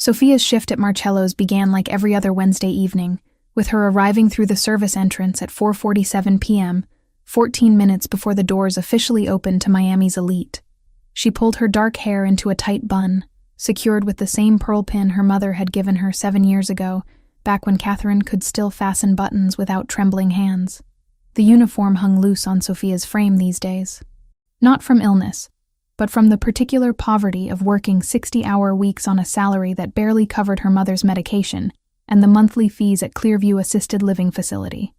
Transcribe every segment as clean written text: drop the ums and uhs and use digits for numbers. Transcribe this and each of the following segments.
Sophia's shift at Marcello's began like every other Wednesday evening, with her arriving through the service entrance at 4:47 p.m., 14 minutes before the doors officially opened to Miami's elite. She pulled her dark hair into a tight bun, secured with the same pearl pin her mother had given her 7 years ago, back when Catherine could still fasten buttons without trembling hands. The uniform hung loose on Sophia's frame these days. Not from illness, but from the particular poverty of working 60-hour weeks on a salary that barely covered her mother's medication and the monthly fees at Clearview Assisted Living Facility,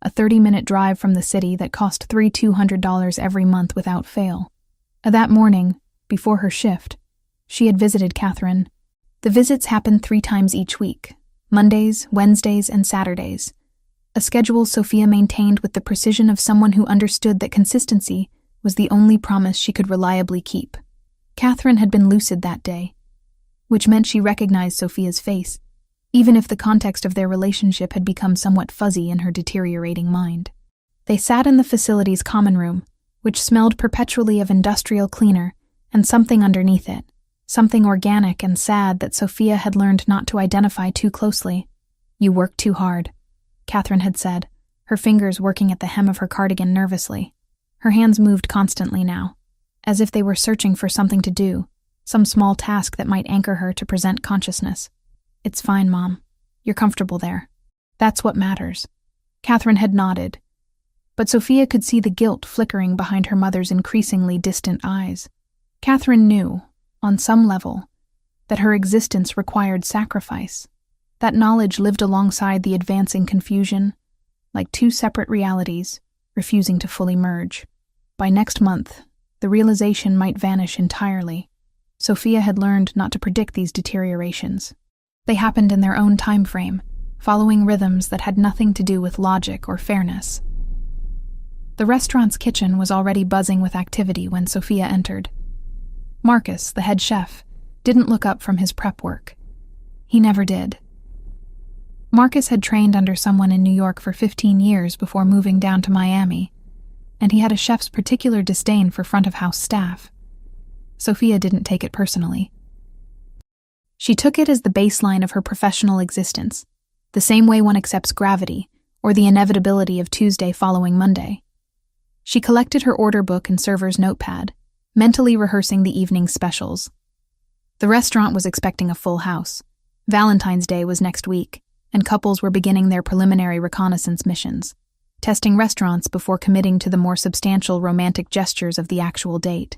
a 30-minute drive from the city that cost $200 every month without fail. That morning, before her shift, she had visited Catherine. The visits happened 3 times each week, Mondays, Wednesdays, and Saturdays, a schedule Sophia maintained with the precision of someone who understood that consistency was the only promise she could reliably keep. Catherine had been lucid that day, which meant she recognized Sophia's face, even if the context of their relationship had become somewhat fuzzy in her deteriorating mind. They sat in the facility's common room, which smelled perpetually of industrial cleaner and something underneath it, something organic and sad that Sophia had learned not to identify too closely. "You work too hard," Catherine had said, her fingers working at the hem of her cardigan nervously. Her hands moved constantly now, as if they were searching for something to do, some small task that might anchor her to present consciousness. "It's fine, Mom. You're comfortable there. That's what matters." Catherine had nodded, but Sophia could see the guilt flickering behind her mother's increasingly distant eyes. Catherine knew, on some level, that her existence required sacrifice. That knowledge lived alongside the advancing confusion, like 2 separate realities, refusing to fully merge. By next month, the realization might vanish entirely. Sophia had learned not to predict these deteriorations. They happened in their own time frame, following rhythms that had nothing to do with logic or fairness. The restaurant's kitchen was already buzzing with activity when Sophia entered. Marcus, the head chef, didn't look up from his prep work. He never did. Marcus had trained under someone in New York for 15 years before moving down to Miami, and he had a chef's particular disdain for front-of-house staff. Sophia didn't take it personally. She took it as the baseline of her professional existence, the same way one accepts gravity or the inevitability of Tuesday following Monday. She collected her order book and server's notepad, mentally rehearsing the evening's specials. The restaurant was expecting a full house. Valentine's Day was next week, and couples were beginning their preliminary reconnaissance missions, testing restaurants before committing to the more substantial romantic gestures of the actual date.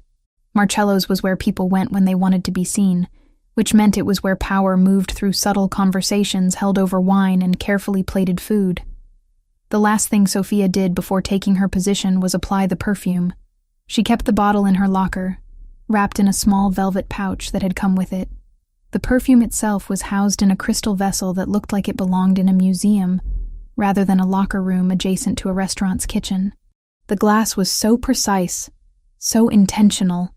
Marcello's was where people went when they wanted to be seen, which meant it was where power moved through subtle conversations held over wine and carefully plated food. The last thing Sophia did before taking her position was apply the perfume. She kept the bottle in her locker, wrapped in a small velvet pouch that had come with it. The perfume itself was housed in a crystal vessel that looked like it belonged in a museum, rather than a locker room adjacent to a restaurant's kitchen. The glass was so precise, so intentional,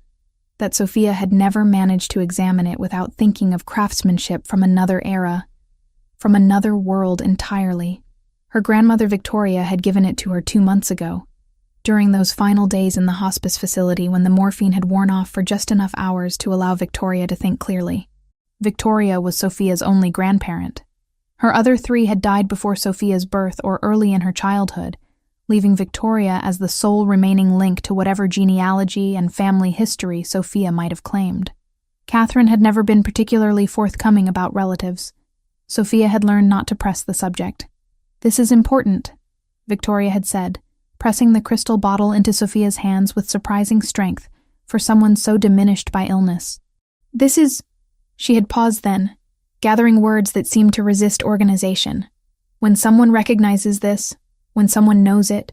that Sophia had never managed to examine it without thinking of craftsmanship from another era, from another world entirely. Her grandmother Victoria had given it to her 2 months ago, during those final days in the hospice facility when the morphine had worn off for just enough hours to allow Victoria to think clearly. Victoria was Sophia's only grandparent. Her other 3 had died before Sophia's birth or early in her childhood, leaving Victoria as the sole remaining link to whatever genealogy and family history Sophia might have claimed. Catherine had never been particularly forthcoming about relatives. Sophia had learned not to press the subject. "This is important," Victoria had said, pressing the crystal bottle into Sophia's hands with surprising strength for someone so diminished by illness. "This is..." She had paused then, gathering words that seemed to resist organization. "When someone recognizes this, when someone knows it,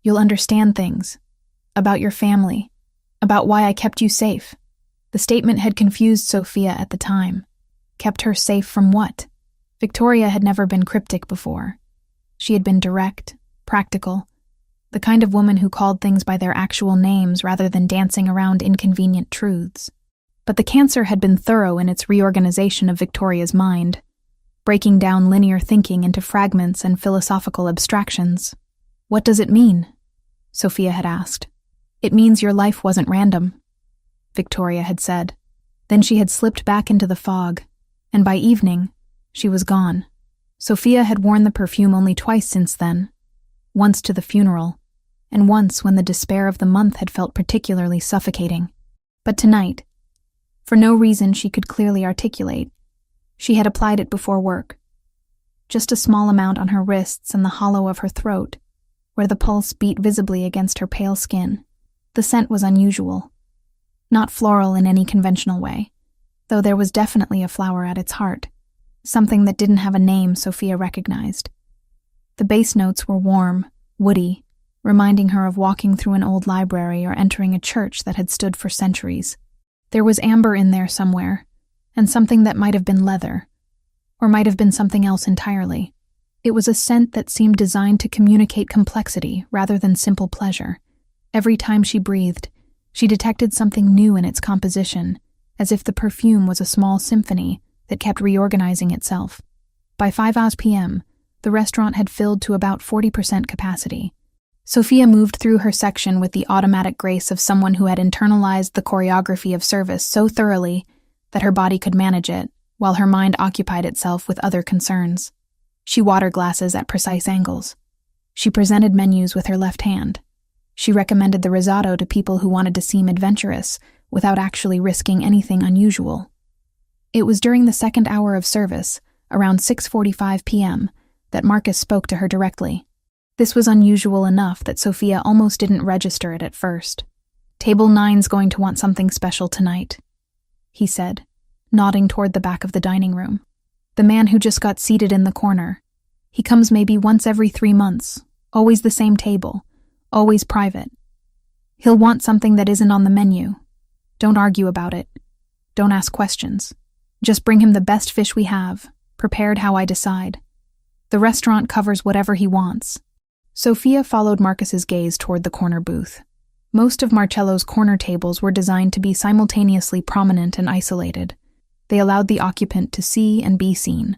you'll understand things. About your family. About why I kept you safe." The statement had confused Sophia at the time. Kept her safe from what? Victoria had never been cryptic before. She had been direct, practical, the kind of woman who called things by their actual names rather than dancing around inconvenient truths. But the cancer had been thorough in its reorganization of Victoria's mind, breaking down linear thinking into fragments and philosophical abstractions. "What does it mean?" Sophia had asked. "It means your life wasn't random," Victoria had said. Then she had slipped back into the fog, and by evening, she was gone. Sophia had worn the perfume only twice since then, once to the funeral, and once when the despair of the month had felt particularly suffocating. But tonight, for no reason she could clearly articulate, she had applied it before work. Just a small amount on her wrists and the hollow of her throat, where the pulse beat visibly against her pale skin. The scent was unusual, not floral in any conventional way, though there was definitely a flower at its heart, something that didn't have a name Sophia recognized. The bass notes were warm, woody, reminding her of walking through an old library or entering a church that had stood for centuries. There was amber in there somewhere, and something that might have been leather, or might have been something else entirely. It was a scent that seemed designed to communicate complexity rather than simple pleasure. Every time she breathed, she detected something new in its composition, as if the perfume was a small symphony that kept reorganizing itself. By 5 p.m., the restaurant had filled to about 40% capacity. Sophia moved through her section with the automatic grace of someone who had internalized the choreography of service so thoroughly that her body could manage it, while her mind occupied itself with other concerns. She watered glasses at precise angles. She presented menus with her left hand. She recommended the risotto to people who wanted to seem adventurous without actually risking anything unusual. It was during the second hour of service, around 6:45 p.m., that Marcus spoke to her directly. This was unusual enough that Sophia almost didn't register it at first. "Table 9's going to want something special tonight," he said, nodding toward the back of the dining room. "The man who just got seated in the corner. He comes maybe once every 3 months, always the same table, always private. He'll want something that isn't on the menu. Don't argue about it. Don't ask questions. Just bring him the best fish we have, prepared how I decide. The restaurant covers whatever he wants." Sophia followed Marcus's gaze toward the corner booth. Most of Marcello's corner tables were designed to be simultaneously prominent and isolated. They allowed the occupant to see and be seen,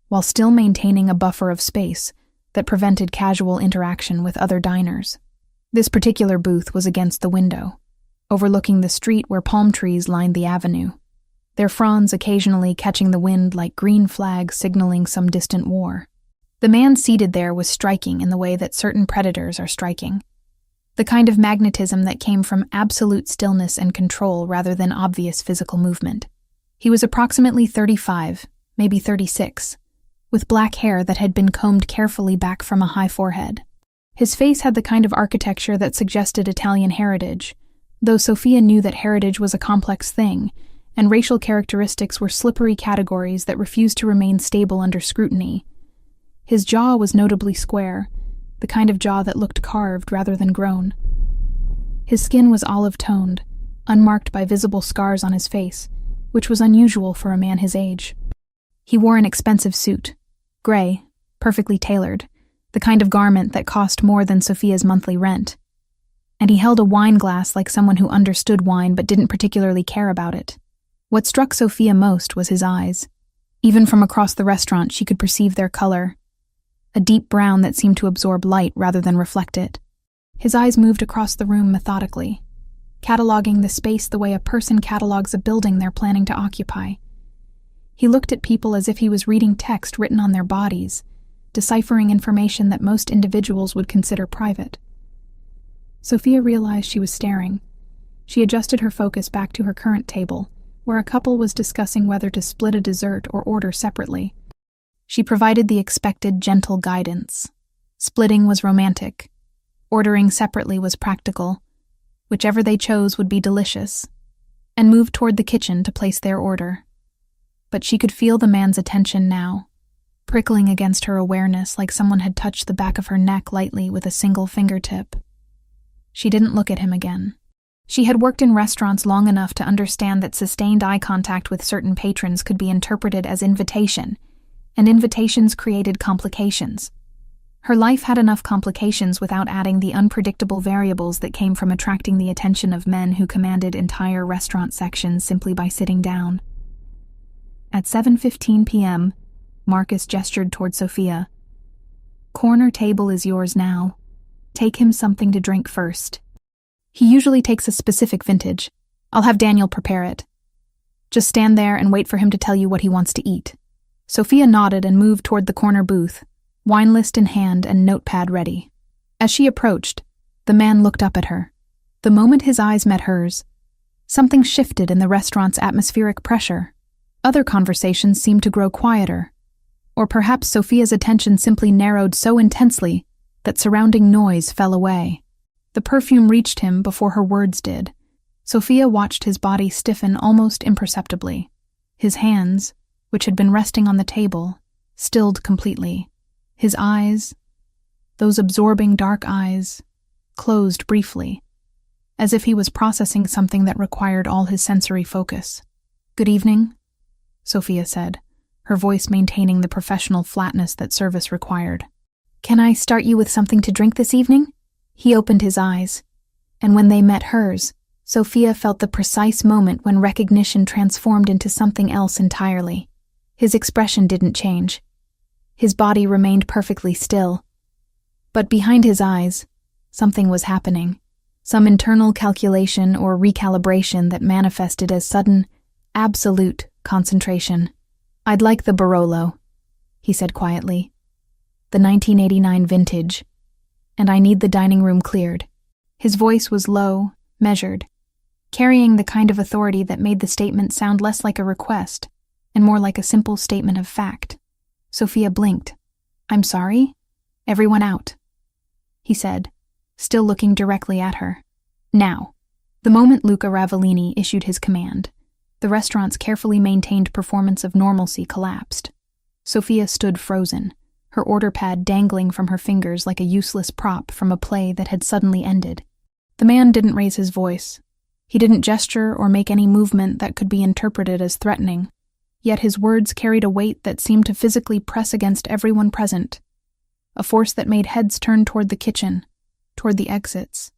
while still maintaining a buffer of space that prevented casual interaction with other diners. This particular booth was against the window, overlooking the street where palm trees lined the avenue, their fronds occasionally catching the wind like green flags signaling some distant war. The man seated there was striking in the way that certain predators are striking, the kind of magnetism that came from absolute stillness and control rather than obvious physical movement. He was approximately 35, maybe 36, with black hair that had been combed carefully back from a high forehead. His face had the kind of architecture that suggested Italian heritage, though Sophia knew that heritage was a complex thing, and racial characteristics were slippery categories that refused to remain stable under scrutiny. His jaw was notably square, the kind of jaw that looked carved rather than grown. His skin was olive-toned, unmarked by visible scars on his face, which was unusual for a man his age. He wore an expensive suit, gray, perfectly tailored, the kind of garment that cost more than Sophia's monthly rent. And he held a wine glass like someone who understood wine but didn't particularly care about it. What struck Sophia most was his eyes. Even from across the restaurant, she could perceive their color, a deep brown that seemed to absorb light rather than reflect it. His eyes moved across the room methodically, cataloging the space the way a person catalogs a building they're planning to occupy. He looked at people as if he was reading text written on their bodies, deciphering information that most individuals would consider private. Sophia realized she was staring. She adjusted her focus back to her current table, where a couple was discussing whether to split a dessert or order separately. She provided the expected gentle guidance. Splitting was romantic. Ordering separately was practical. Whichever they chose would be delicious. And moved toward the kitchen to place their order. But she could feel the man's attention now, prickling against her awareness like someone had touched the back of her neck lightly with a single fingertip. She didn't look at him again. She had worked in restaurants long enough to understand that sustained eye contact with certain patrons could be interpreted as invitation, and invitations created complications. Her life had enough complications without adding the unpredictable variables that came from attracting the attention of men who commanded entire restaurant sections simply by sitting down. At 7:15 p.m., Marcus gestured toward Sophia. "Corner table is yours now. Take him something to drink first. He usually takes a specific vintage. I'll have Daniel prepare it." Just stand there and wait for him to tell you what he wants to eat." Sophia nodded and moved toward the corner booth, wine list in hand and notepad ready. As she approached, the man looked up at her. The moment his eyes met hers, something shifted in the restaurant's atmospheric pressure. Other conversations seemed to grow quieter, or perhaps Sophia's attention simply narrowed so intensely that surrounding noise fell away. The perfume reached him before her words did. Sophia watched his body stiffen almost imperceptibly. His hands, which had been resting on the table, stilled completely. His eyes, those absorbing dark eyes, closed briefly, as if he was processing something that required all his sensory focus. "Good evening," Sophia said, her voice maintaining the professional flatness that service required. "Can I start you with something to drink this evening?" He opened his eyes, and when they met hers, Sophia felt the precise moment when recognition transformed into something else entirely. His expression didn't change. His body remained perfectly still. But behind his eyes, something was happening. Some internal calculation or recalibration that manifested as sudden, absolute concentration. "I'd like the Barolo," he said quietly. "The 1989 vintage. And I need the dining room cleared." His voice was low, measured, carrying the kind of authority that made the statement sound less like a request and more like a simple statement of fact. Sophia blinked. "I'm sorry? Everyone out," he said, still looking directly at her. "Now." The moment Luca Ravellini issued his command, the restaurant's carefully maintained performance of normalcy collapsed. Sophia stood frozen, her order pad dangling from her fingers like a useless prop from a play that had suddenly ended. The man didn't raise his voice. He didn't gesture or make any movement that could be interpreted as threatening, yet his words carried a weight that seemed to physically press against everyone present, a force that made heads turn toward the kitchen, toward the exits,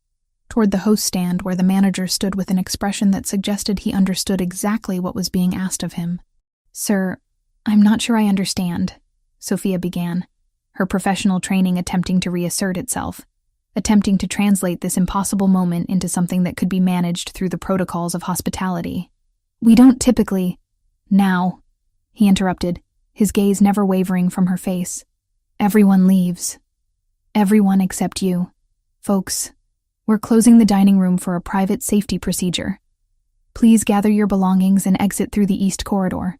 toward the host stand where the manager stood with an expression that suggested he understood exactly what was being asked of him. "Sir, I'm not sure I understand," Sophia began, her professional training attempting to reassert itself, attempting to translate this impossible moment into something that could be managed through the protocols of hospitality. "We don't typically—" "Now," he interrupted, his gaze never wavering from her face. "Everyone leaves. Everyone except you. Folks, we're closing the dining room for a private safety procedure. Please gather your belongings and exit through the east corridor.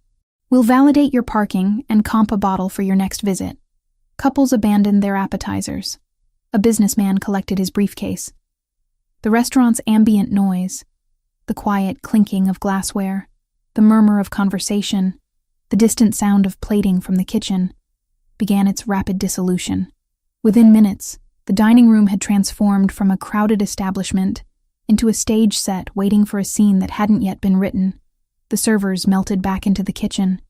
We'll validate your parking and comp a bottle for your next visit." Couples abandoned their appetizers. A businessman collected his briefcase. The restaurant's ambient noise, the quiet clinking of glassware, the murmur of conversation, the distant sound of plating from the kitchen, began its rapid dissolution. Within minutes, the dining room had transformed from a crowded establishment into a stage set waiting for a scene that hadn't yet been written. The servers melted back into the kitchen.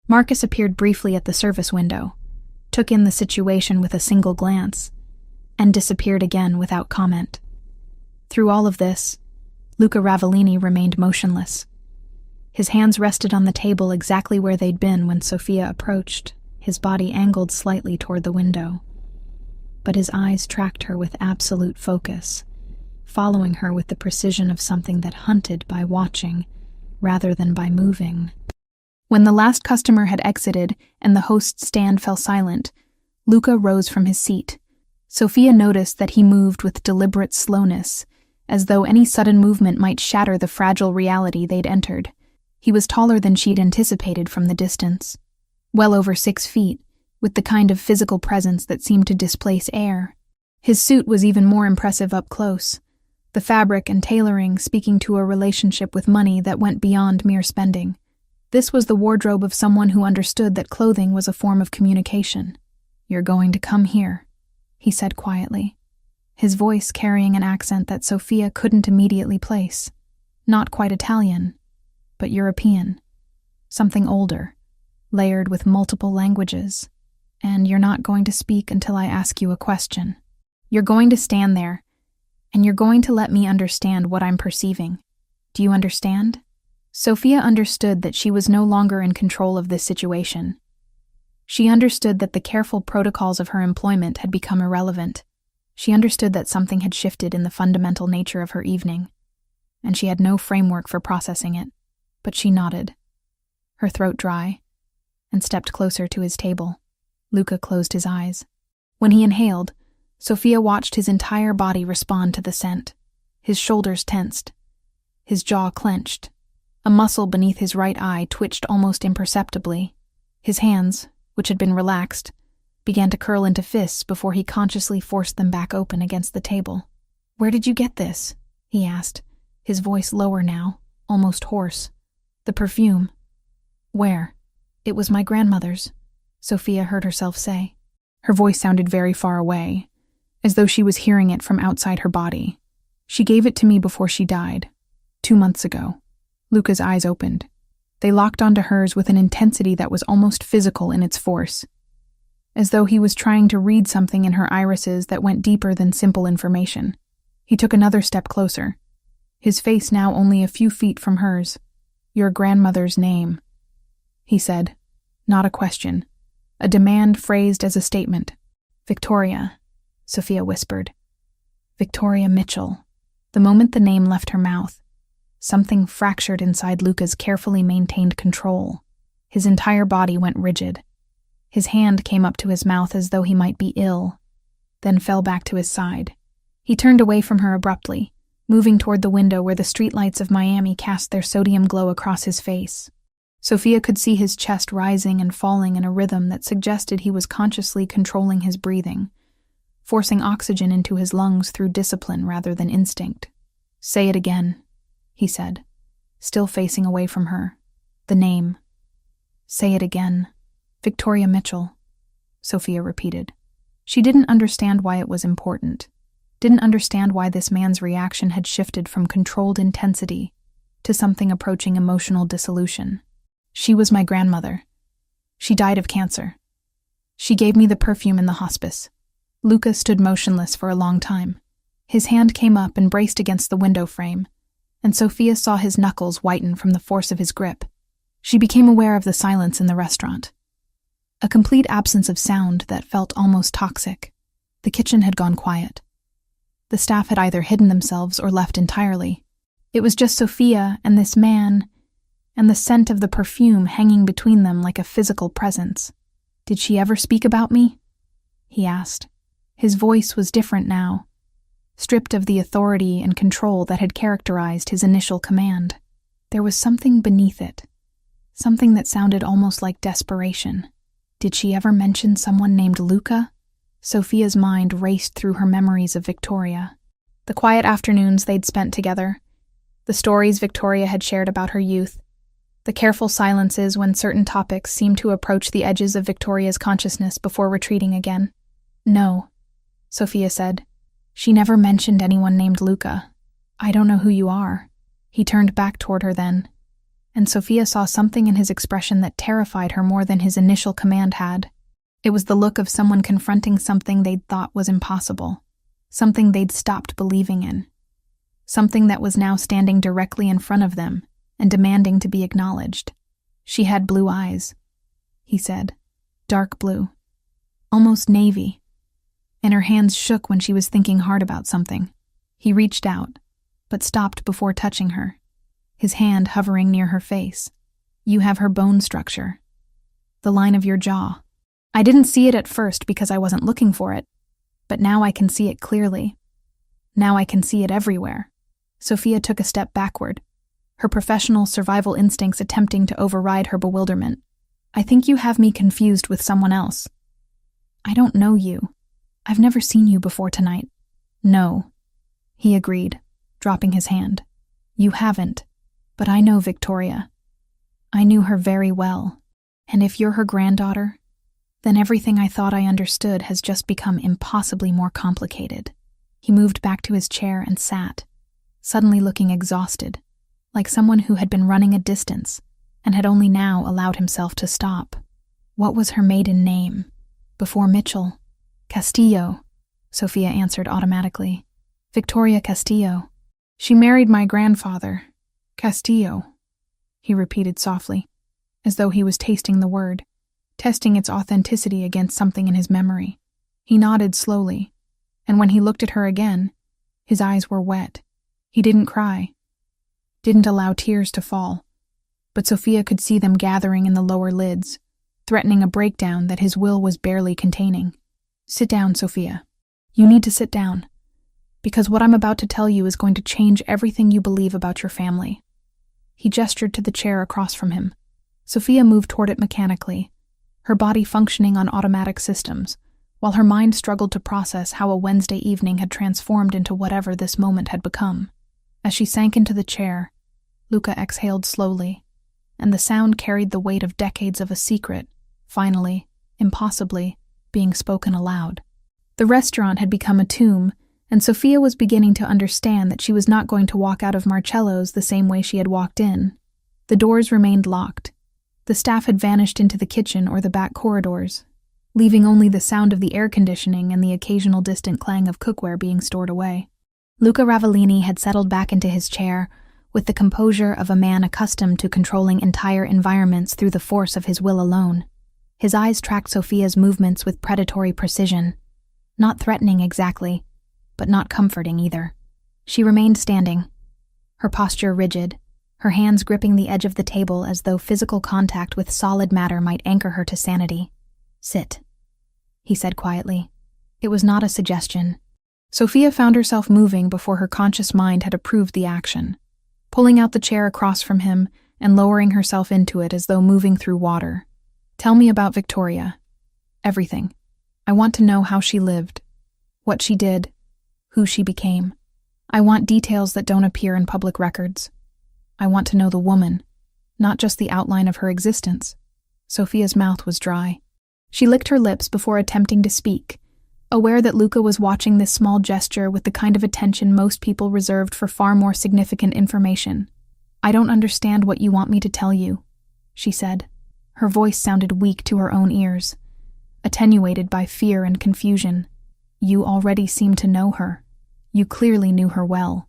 Marcus appeared briefly at the service window, took in the situation with a single glance, and disappeared again without comment. Through all of this, Luca Ravellini remained motionless. His hands rested on the table exactly where they'd been when Sophia approached, his body angled slightly toward the window. But his eyes tracked her with absolute focus, following her with the precision of something that hunted by watching, rather than by moving. When the last customer had exited and the host's stand fell silent, Luca rose from his seat. Sophia noticed that he moved with deliberate slowness, as though any sudden movement might shatter the fragile reality they'd entered. He was taller than she'd anticipated from the distance, well over 6 feet, with the kind of physical presence that seemed to displace air. His suit was even more impressive up close, the fabric and tailoring speaking to a relationship with money that went beyond mere spending. This was the wardrobe of someone who understood that clothing was a form of communication. "You're going to come here," he said quietly, his voice carrying an accent that Sophia couldn't immediately place. Not quite Italian, but European. Something older, layered with multiple languages. "And you're not going to speak until I ask you a question. You're going to stand there, and you're going to let me understand what I'm perceiving. Do you understand?" Sophia understood that she was no longer in control of this situation. She understood that the careful protocols of her employment had become irrelevant. She understood that something had shifted in the fundamental nature of her evening, and she had no framework for processing it. but she nodded, her throat dry, and stepped closer to his table. Luca closed his eyes. When he inhaled, Sophia watched his entire body respond to the scent. His shoulders tensed, his jaw clenched. A muscle beneath his right eye twitched almost imperceptibly. His hands, which had been relaxed, began to curl into fists before he consciously forced them back open against the table. "Where did you get this?" he asked, his voice lower now, almost hoarse. "The perfume." "Where?" "It was my grandmother's," Sophia heard herself say. Her voice sounded very far away, as though she was hearing it from outside her body. "She gave it to me before she died, 2 months ago." Luca's eyes opened. They locked onto hers with an intensity that was almost physical in its force, as though he was trying to read something in her irises that went deeper than simple information. He took another step closer, his face now only a few feet from hers. "Your grandmother's name," he said, not a question, a demand phrased as a statement. "Victoria," Sophia whispered. "Victoria Mitchell." The moment the name left her mouth, something fractured inside Luca's carefully maintained control. His entire body went rigid. His hand came up to his mouth as though he might be ill, then fell back to his side. He turned away from her abruptly, moving toward the window where the streetlights of Miami cast their sodium glow across his face. Sophia could see his chest rising and falling in a rhythm that suggested he was consciously controlling his breathing, forcing oxygen into his lungs through discipline rather than instinct. "Say it again," he said, still facing away from her. "The name." "Say it again." "Victoria Mitchell," Sophia repeated. She didn't understand why it was important, didn't understand why this man's reaction had shifted from controlled intensity to something approaching emotional dissolution. "She was my grandmother. She died of cancer. She gave me the perfume in the hospice." Luca stood motionless for a long time. His hand came up and braced against the window frame, and Sophia saw his knuckles whiten from the force of his grip. She became aware of the silence in the restaurant. A complete absence of sound that felt almost toxic. The kitchen had gone quiet. The staff had either hidden themselves or left entirely. It was just Sophia and this man, and the scent of the perfume hanging between them like a physical presence. "Did she ever speak about me?" he asked. His voice was different now, stripped of the authority and control that had characterized his initial command. There was something beneath it, something that sounded almost like desperation. Did she ever mention someone named Luca? Sophia's mind raced through her memories of Victoria. The quiet afternoons they'd spent together, the stories Victoria had shared about her youth, the careful silences when certain topics seemed to approach the edges of Victoria's consciousness before retreating again. "No," Sophia said. "She never mentioned anyone named Luca. I don't know who you are." He turned back toward her then, and Sophia saw something in his expression that terrified her more than his initial command had. It was the look of someone confronting something they'd thought was impossible, something they'd stopped believing in, something that was now standing directly in front of them and demanding to be acknowledged. "She had blue eyes," he said, "dark blue, almost navy, and her hands shook when she was thinking hard about something." He reached out, but stopped before touching her, his hand hovering near her face. "You have her bone structure, the line of your jaw. I didn't see it at first because I wasn't looking for it, but now I can see it clearly. Now I can see it everywhere." Sophia took a step backward, her professional survival instincts attempting to override her bewilderment. "I think you have me confused with someone else. I don't know you. I've never seen you before tonight." "No," he agreed, dropping his hand. "You haven't, but I know Victoria. I knew her very well, and if you're her granddaughter, then everything I thought I understood has just become impossibly more complicated." He moved back to his chair and sat, suddenly looking exhausted, like someone who had been running a distance and had only now allowed himself to stop. What was her maiden name? Before Mitchell? "Castillo," Sophia answered automatically. "Victoria Castillo. She married my grandfather. Castillo," he repeated softly, as though he was tasting the word, testing its authenticity against something in his memory. He nodded slowly, and when he looked at her again, his eyes were wet. He didn't cry, didn't allow tears to fall, but Sophia could see them gathering in the lower lids, threatening a breakdown that his will was barely containing. "Sit down, Sophia. You need to sit down, because what I'm about to tell you is going to change everything you believe about your family." He gestured to the chair across from him. Sophia moved toward it mechanically, her body functioning on automatic systems, while her mind struggled to process how a Wednesday evening had transformed into whatever this moment had become. As she sank into the chair, Luca exhaled slowly, and the sound carried the weight of decades of a secret, finally, impossibly, being spoken aloud. The restaurant had become a tomb, and Sophia was beginning to understand that she was not going to walk out of Marcello's the same way she had walked in. The doors remained locked. The staff had vanished into the kitchen or the back corridors, leaving only the sound of the air conditioning and the occasional distant clang of cookware being stored away. Luca Ravellini had settled back into his chair with the composure of a man accustomed to controlling entire environments through the force of his will alone. His eyes tracked Sophia's movements with predatory precision, not threatening exactly, but not comforting either. She remained standing, her posture rigid, her hands gripping the edge of the table as though physical contact with solid matter might anchor her to sanity. "Sit," he said quietly. It was not a suggestion. Sophia found herself moving before her conscious mind had approved the action, pulling out the chair across from him and lowering herself into it as though moving through water. "Tell me about Victoria. Everything. I want to know how she lived, what she did, who she became. I want details that don't appear in public records. I want to know the woman, not just the outline of her existence." Sophia's mouth was dry. She licked her lips before attempting to speak, aware that Luca was watching this small gesture with the kind of attention most people reserved for far more significant information. "I don't understand what you want me to tell you," she said. Her voice sounded weak to her own ears, attenuated by fear and confusion. "You already seem to know her. You clearly knew her well.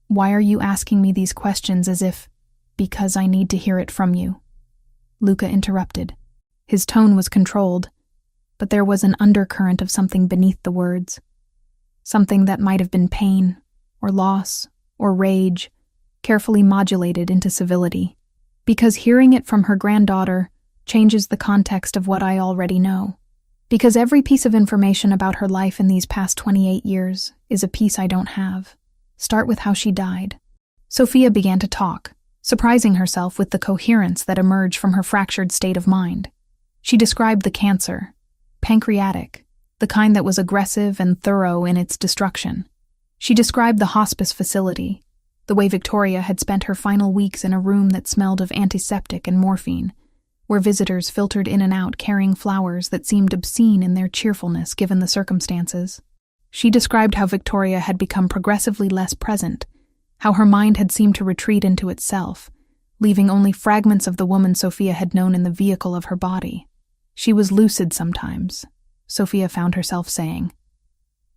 Why are you asking me these questions as if, because I need to hear it from you?" Luca interrupted. His tone was controlled, but there was an undercurrent of something beneath the words. Something that might have been pain, or loss, or rage, carefully modulated into civility. "Because hearing it from her granddaughter changes the context of what I already know. Because every piece of information about her life in these past 28 years is a piece I don't have. Start with how she died." Sophia began to talk, surprising herself with the coherence that emerged from her fractured state of mind. She described the cancer, pancreatic, the kind that was aggressive and thorough in its destruction. She described the hospice facility, the way Victoria had spent her final weeks in a room that smelled of antiseptic and morphine, where visitors filtered in and out carrying flowers that seemed obscene in their cheerfulness given the circumstances. She described how Victoria had become progressively less present, how her mind had seemed to retreat into itself, leaving only fragments of the woman Sophia had known in the vehicle of her body. She was lucid sometimes, Sophia found herself saying.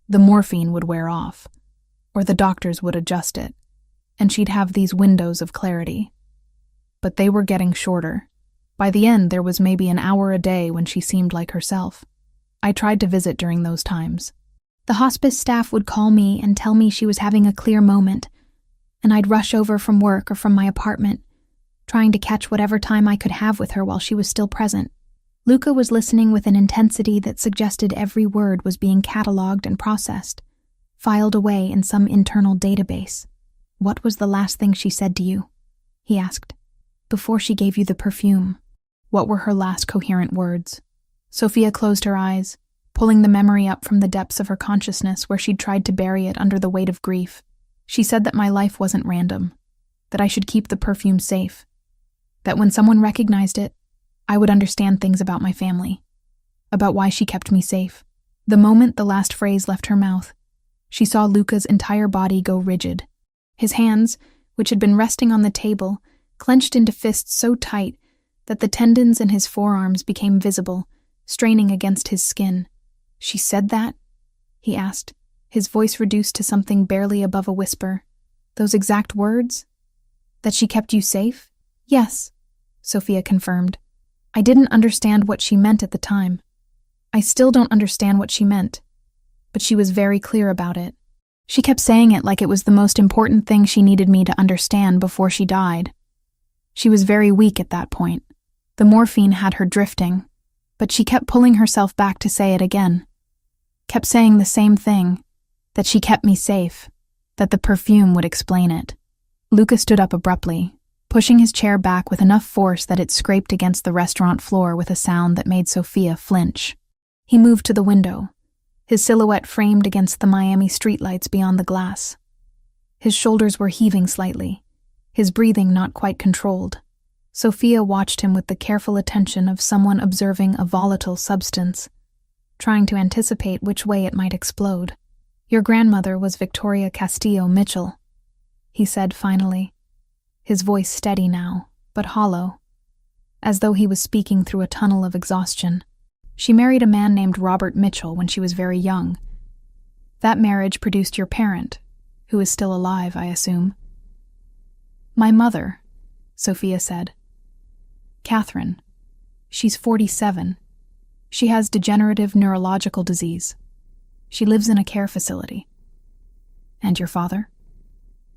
The morphine would wear off, or the doctors would adjust it, and she'd have these windows of clarity. But they were getting shorter. By the end, there was maybe an hour a day when she seemed like herself. I tried to visit during those times. The hospice staff would call me and tell me she was having a clear moment, and I'd rush over from work or from my apartment, trying to catch whatever time I could have with her while she was still present. Luca was listening with an intensity that suggested every word was being catalogued and processed, filed away in some internal database. "What was the last thing she said to you?" he asked. "Before she gave you the perfume, what were her last coherent words?" Sophia closed her eyes, pulling the memory up from the depths of her consciousness where she'd tried to bury it under the weight of grief. She said that my life wasn't random, that I should keep the perfume safe, that when someone recognized it, I would understand things about my family, about why she kept me safe. The moment the last phrase left her mouth, she saw Luca's entire body go rigid. His hands, which had been resting on the table, clenched into fists so tight that the tendons in his forearms became visible, straining against his skin. "She said that?" he asked, his voice reduced to something barely above a whisper. "Those exact words? That she kept you safe?" "Yes," Sophia confirmed. "I didn't understand what she meant at the time. I still don't understand what she meant, but she was very clear about it. She kept saying it like it was the most important thing she needed me to understand before she died." She was very weak at that point. The morphine had her drifting, but she kept pulling herself back to say it again. Kept saying the same thing, that she kept me safe, that the perfume would explain it. Luca stood up abruptly, pushing his chair back with enough force that it scraped against the restaurant floor with a sound that made Sophia flinch. He moved to the window, his silhouette framed against the Miami streetlights beyond the glass. His shoulders were heaving slightly, his breathing not quite controlled. Sophia watched him with the careful attention of someone observing a volatile substance, trying to anticipate which way it might explode. "Your grandmother was Victoria Castillo Mitchell," he said finally, his voice steady now, but hollow, as though he was speaking through a tunnel of exhaustion. "She married a man named Robert Mitchell when she was very young. That marriage produced your parent, who is still alive, I assume." "My mother," Sophia said. "Catherine. She's 47. She has degenerative neurological disease. She lives in a care facility." "And your father?"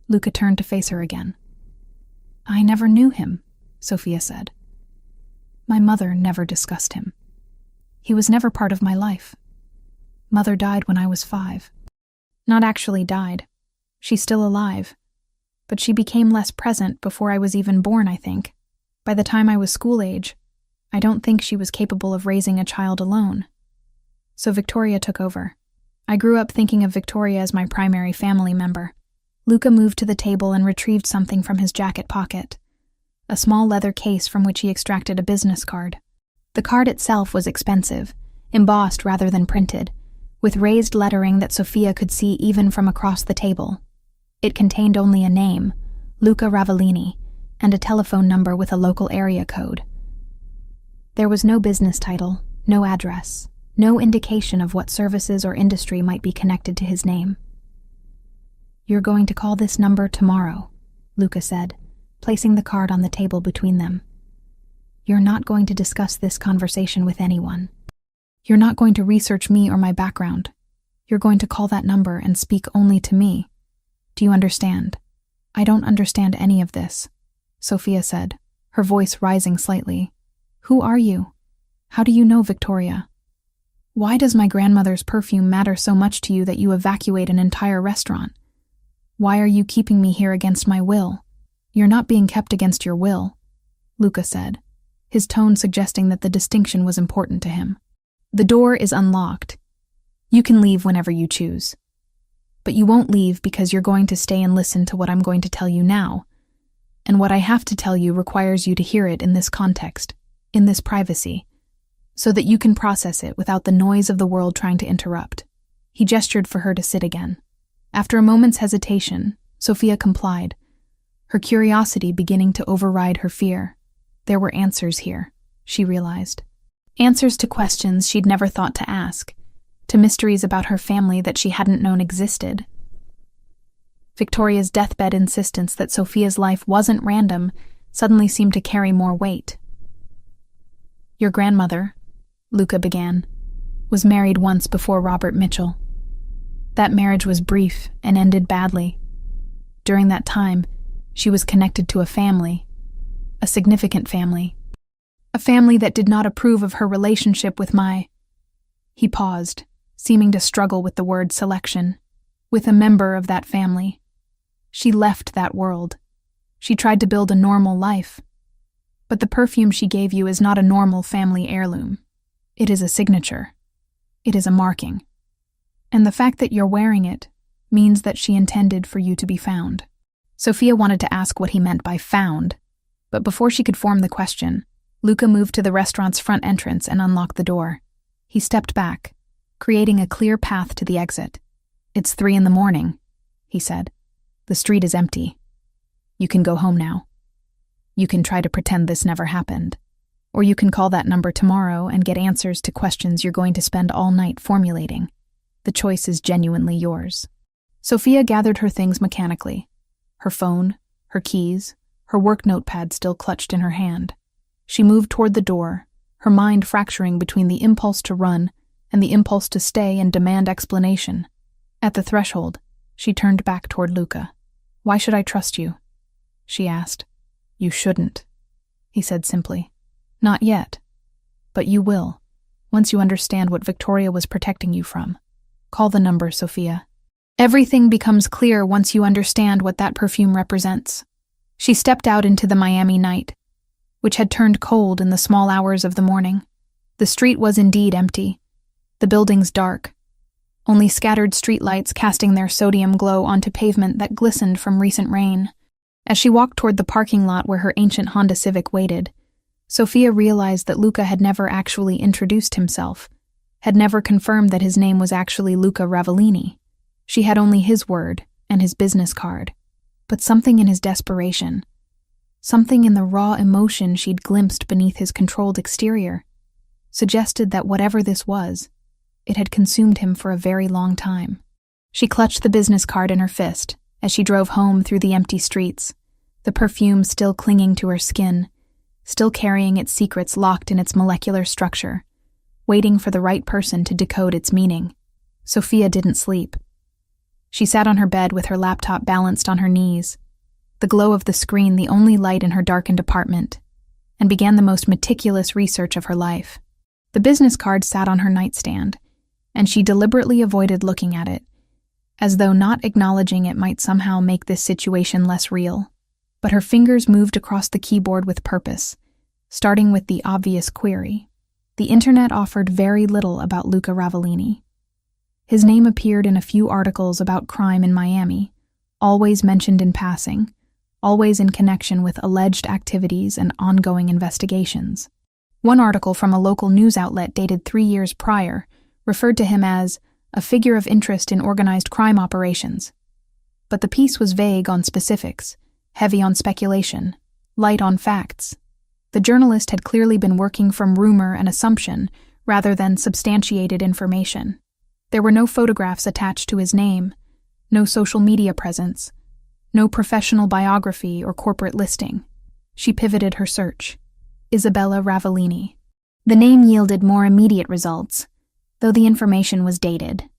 Luca turned to face her again. "I never knew him," Sophia said. "My mother never discussed him. He was never part of my life. Mother died when I was 5. Not actually died. She's still alive. But she became less present before I was even born, I think. By the time I was school age, I don't think she was capable of raising a child alone. So Victoria took over. I grew up thinking of Victoria as my primary family member." Luca moved to the table and retrieved something from his jacket pocket, a small leather case from which he extracted a business card. The card itself was expensive, embossed rather than printed, with raised lettering that Sophia could see even from across the table. It contained only a name, Luca Ravellini, and a telephone number with a local area code. There was no business title, no address, no indication of what services or industry might be connected to his name. "You're going to call this number tomorrow," Luca said, placing the card on the table between them. "You're not going to discuss this conversation with anyone. You're not going to research me or my background. You're going to call that number and speak only to me. Do you understand?" "I don't understand any of this," Sophia said, her voice rising slightly. "Who are you? How do you know Victoria? Why does my grandmother's perfume matter so much to you that you evacuate an entire restaurant? Why are you keeping me here against my will?" "You're not being kept against your will," Luca said, his tone suggesting that the distinction was important to him. "The door is unlocked. You can leave whenever you choose. But you won't leave because you're going to stay and listen to what I'm going to tell you now. And what I have to tell you requires you to hear it in this context, in this privacy, so that you can process it without the noise of the world trying to interrupt." He gestured for her to sit again. After a moment's hesitation, Sophia complied, her curiosity beginning to override her fear. There were answers here, she realized. Answers to questions she'd never thought to ask, to mysteries about her family that she hadn't known existed. Victoria's deathbed insistence that Sophia's life wasn't random suddenly seemed to carry more weight. "Your grandmother," Luca began, "was married once before Robert Mitchell. That marriage was brief and ended badly. During that time, she was connected to a family, a significant family, a family that did not approve of her relationship with my—" He paused, seeming to struggle with the word selection. "With a member of that family. She left that world. She tried to build a normal life. But the perfume she gave you is not a normal family heirloom. It is a signature. It is a marking. And the fact that you're wearing it means that she intended for you to be found." Sophia wanted to ask what he meant by found, but before she could form the question, Luca moved to the restaurant's front entrance and unlocked the door. He stepped back, creating a clear path to the exit. "It's 3 a.m, he said. "The street is empty. You can go home now. You can try to pretend this never happened. Or you can call that number tomorrow and get answers to questions you're going to spend all night formulating. The choice is genuinely yours." Sophia gathered her things mechanically, her phone, her keys, her work notepad still clutched in her hand. She moved toward the door, her mind fracturing between the impulse to run and the impulse to stay and demand explanation. At the threshold, she turned back toward Luca. "Why should I trust you?" she asked. "You shouldn't," he said simply. Not yet. But you will, once you understand what Victoria was protecting you from. Call the number, Sophia. Everything becomes clear once you understand what that perfume represents. She stepped out into the Miami night, which had turned cold in the small hours of the morning. The street was indeed empty, the buildings dark, only scattered streetlights casting their sodium glow onto pavement that glistened from recent rain. As she walked toward the parking lot where her ancient Honda Civic waited, Sophia realized that Luca had never actually introduced himself, had never confirmed that his name was actually Luca Ravellini. She had only his word and his business card. But something in his desperation, something in the raw emotion she'd glimpsed beneath his controlled exterior, suggested that whatever this was, it had consumed him for a very long time. She clutched the business card in her fist as she drove home through the empty streets, the perfume still clinging to her skin, still carrying its secrets locked in its molecular structure, waiting for the right person to decode its meaning. Sophia didn't sleep. She sat on her bed with her laptop balanced on her knees, the glow of the screen the only light in her darkened apartment, and began the most meticulous research of her life. The business card sat on her nightstand, and she deliberately avoided looking at it, as though not acknowledging it might somehow make this situation less real. But her fingers moved across the keyboard with purpose, starting with the obvious query. The internet offered very little about Luca Ravellini. His name appeared in a few articles about crime in Miami, always mentioned in passing, always in connection with alleged activities and ongoing investigations. One article from a local news outlet dated 3 years prior referred to him as a figure of interest in organized crime operations. But the piece was vague on specifics, heavy on speculation, light on facts. The journalist had clearly been working from rumor and assumption rather than substantiated information. There were no photographs attached to his name, no social media presence, no professional biography or corporate listing. She pivoted her search. Isabella Ravellini. The name yielded more immediate results, though the information was dated.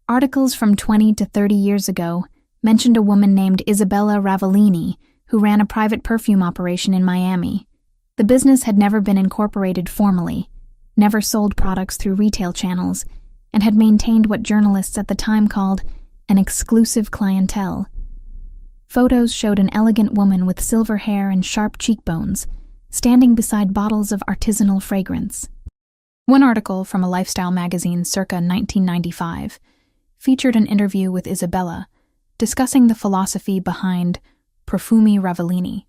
Articles from 20 to 30 years ago mentioned a woman named Isabella Ravellini who ran a private perfume operation in Miami. The business had never been incorporated formally, never sold products through retail channels, and had maintained what journalists at the time called an exclusive clientele. Photos showed an elegant woman with silver hair and sharp cheekbones, standing beside bottles of artisanal fragrance. One article from a lifestyle magazine circa 1995 featured an interview with Isabella, discussing the philosophy behind Perfume Ravellini.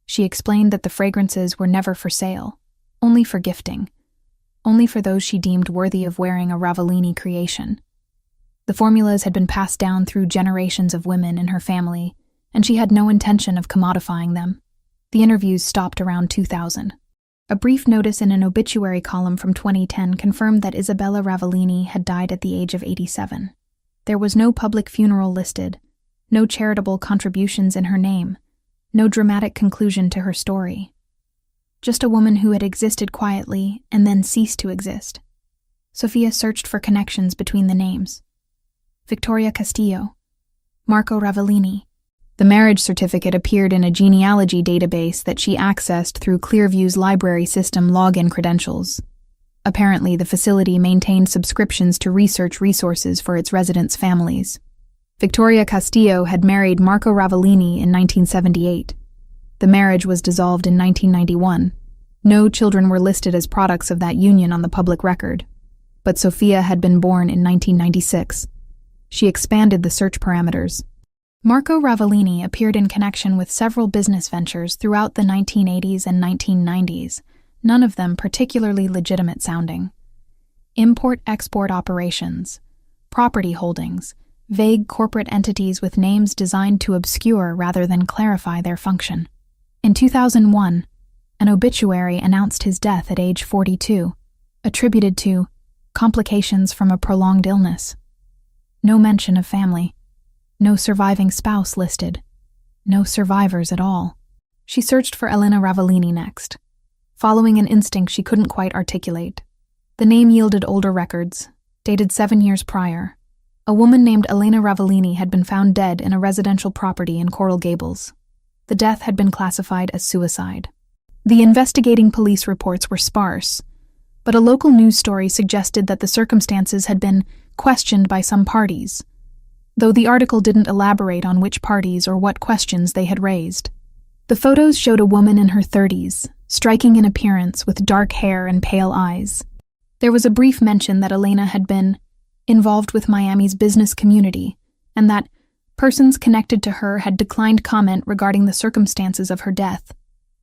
She explained that the fragrances were never for sale, only for gifting, only for those she deemed worthy of wearing a Ravellini creation. The formulas had been passed down through generations of women in her family, and she had no intention of commodifying them. The interviews stopped around 2000. A brief notice in an obituary column from 2010 confirmed that Isabella Ravellini had died at the age of 87. There was no public funeral listed, no charitable contributions in her name, no dramatic conclusion to her story. Just a woman who had existed quietly and then ceased to exist. Sophia searched for connections between the names. Victoria Castillo, Marco Ravellini. The marriage certificate appeared in a genealogy database that she accessed through Clearview's library system login credentials. Apparently, the facility maintained subscriptions to research resources for its residents' families. Victoria Castillo had married Marco Ravellini in 1978. The marriage was dissolved in 1991. No children were listed as products of that union on the public record. But Sophia had been born in 1996. She expanded the search parameters. Marco Ravellini appeared in connection with several business ventures throughout the 1980s and 1990s, none of them particularly legitimate sounding. Import-export operations, property holdings, vague corporate entities with names designed to obscure rather than clarify their function. In 2001, an obituary announced his death at age 42, attributed to complications from a prolonged illness. No mention of family. No surviving spouse listed. No survivors at all. She searched for Elena Ravellini next, following an instinct she couldn't quite articulate. The name yielded older records, dated 7 years prior. A woman named Elena Ravellini had been found dead in a residential property in Coral Gables. The death had been classified as suicide. The investigating police reports were sparse, but a local news story suggested that the circumstances had been questioned by some parties, though the article didn't elaborate on which parties or what questions they had raised. The photos showed a woman in her 30s, striking in appearance with dark hair and pale eyes. There was a brief mention that Elena had been involved with Miami's business community, and that persons connected to her had declined comment regarding the circumstances of her death.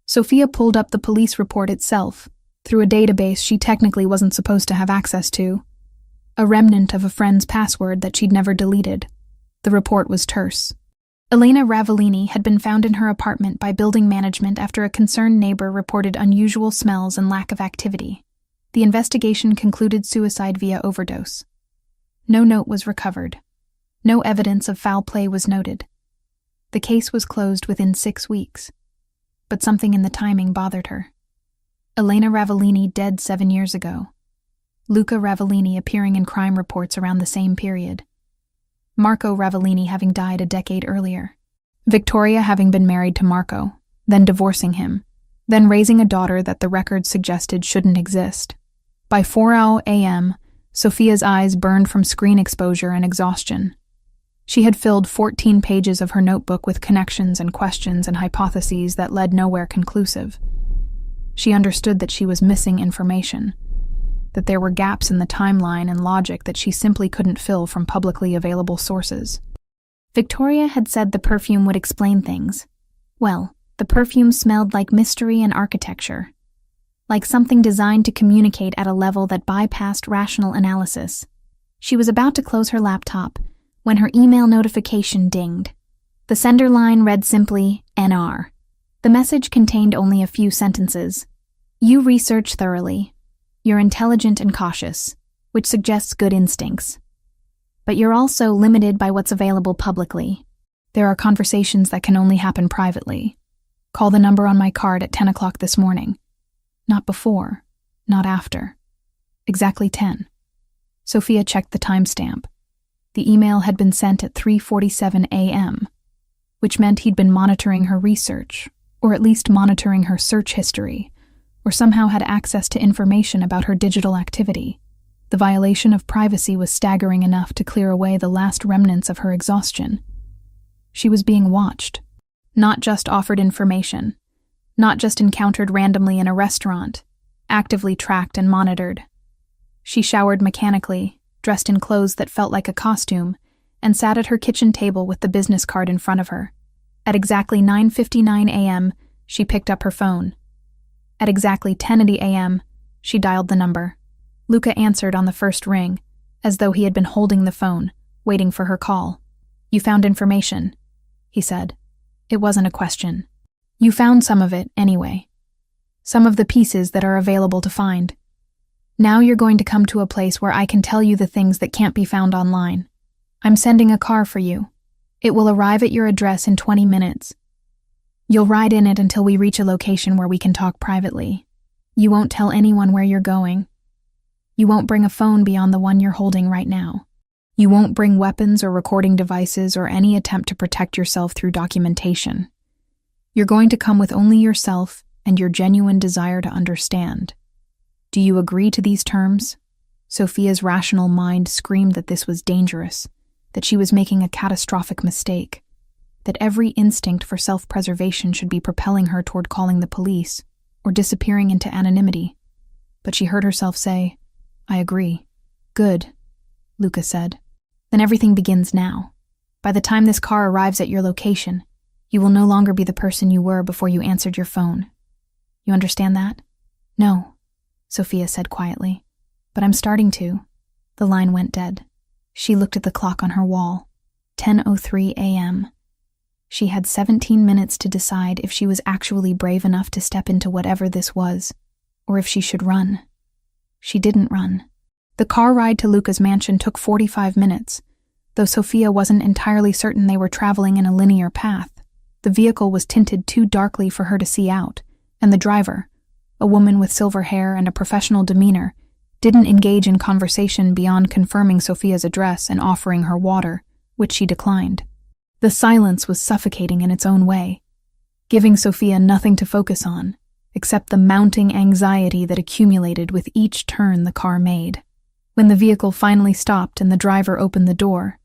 Sophia pulled up the police report itself, through a database she technically wasn't supposed to have access to, a remnant of a friend's password that she'd never deleted. The report was terse. Elena Ravellini had been found in her apartment by building management after a concerned neighbor reported unusual smells and lack of activity. The investigation concluded suicide via overdose. No note was recovered. No evidence of foul play was noted. The case was closed within 6 weeks, but something in the timing bothered her. Elena Ravellini dead 7 years ago. Luca Ravellini appearing in crime reports around the same period. Marco Ravellini having died a decade earlier. Victoria having been married to Marco, then divorcing him, then raising a daughter that the records suggested shouldn't exist. By 4 a.m., Sophia's eyes burned from screen exposure and exhaustion. She had filled 14 pages of her notebook with connections and questions and hypotheses that led nowhere conclusive. She understood that she was missing information, that there were gaps in the timeline and logic that she simply couldn't fill from publicly available sources. Victoria had said the perfume would explain things. Well, the perfume smelled like mystery and architecture, like something designed to communicate at a level that bypassed rational analysis. She was about to close her laptop when her email notification dinged. The sender line read simply, NR. The message contained only a few sentences. You research thoroughly. You're intelligent and cautious, which suggests good instincts. But you're also limited by what's available publicly. There are conversations that can only happen privately. Call the number on my card at 10 o'clock this morning. Not before, not after. Exactly 10. Sophia checked the timestamp. The email had been sent at 3:47 a.m., which meant he'd been monitoring her research, or at least monitoring her search history, or somehow had access to information about her digital activity. The violation of privacy was staggering enough to clear away the last remnants of her exhaustion. She was being watched, not just offered information, not just encountered randomly in a restaurant, actively tracked and monitored. She showered mechanically, dressed in clothes that felt like a costume, and sat at her kitchen table with the business card in front of her. At exactly 9:59 a.m., she picked up her phone. At exactly 10:80 a.m., she dialed the number. Luca answered on the first ring, as though he had been holding the phone, waiting for her call. You found information, he said. It wasn't a question. You found some of it, anyway. Some of the pieces that are available to find. Now you're going to come to a place where I can tell you the things that can't be found online. I'm sending a car for you. It will arrive at your address in 20 minutes. You'll ride in it until we reach a location where we can talk privately. You won't tell anyone where you're going. You won't bring a phone beyond the one you're holding right now. You won't bring weapons or recording devices or any attempt to protect yourself through documentation. You're going to come with only yourself and your genuine desire to understand. Do you agree to these terms? Sophia's rational mind screamed that this was dangerous, that she was making a catastrophic mistake, that every instinct for self-preservation should be propelling her toward calling the police or disappearing into anonymity. But she heard herself say, I agree. Good, Luca said. Then everything begins now. By the time this car arrives at your location, you will no longer be the person you were before you answered your phone. You understand that? No, Sophia said quietly. But I'm starting to. The line went dead. She looked at the clock on her wall. 10:03 a.m. She had 17 minutes to decide if she was actually brave enough to step into whatever this was, or if she should run. She didn't run. The car ride to Luca's mansion took 45 minutes, though Sophia wasn't entirely certain they were traveling in a linear path. The vehicle was tinted too darkly for her to see out, and the driver, a woman with silver hair and a professional demeanor, didn't engage in conversation beyond confirming Sophia's address and offering her water, which she declined. The silence was suffocating in its own way, giving Sophia nothing to focus on, except the mounting anxiety that accumulated with each turn the car made. When the vehicle finally stopped and the driver opened the door,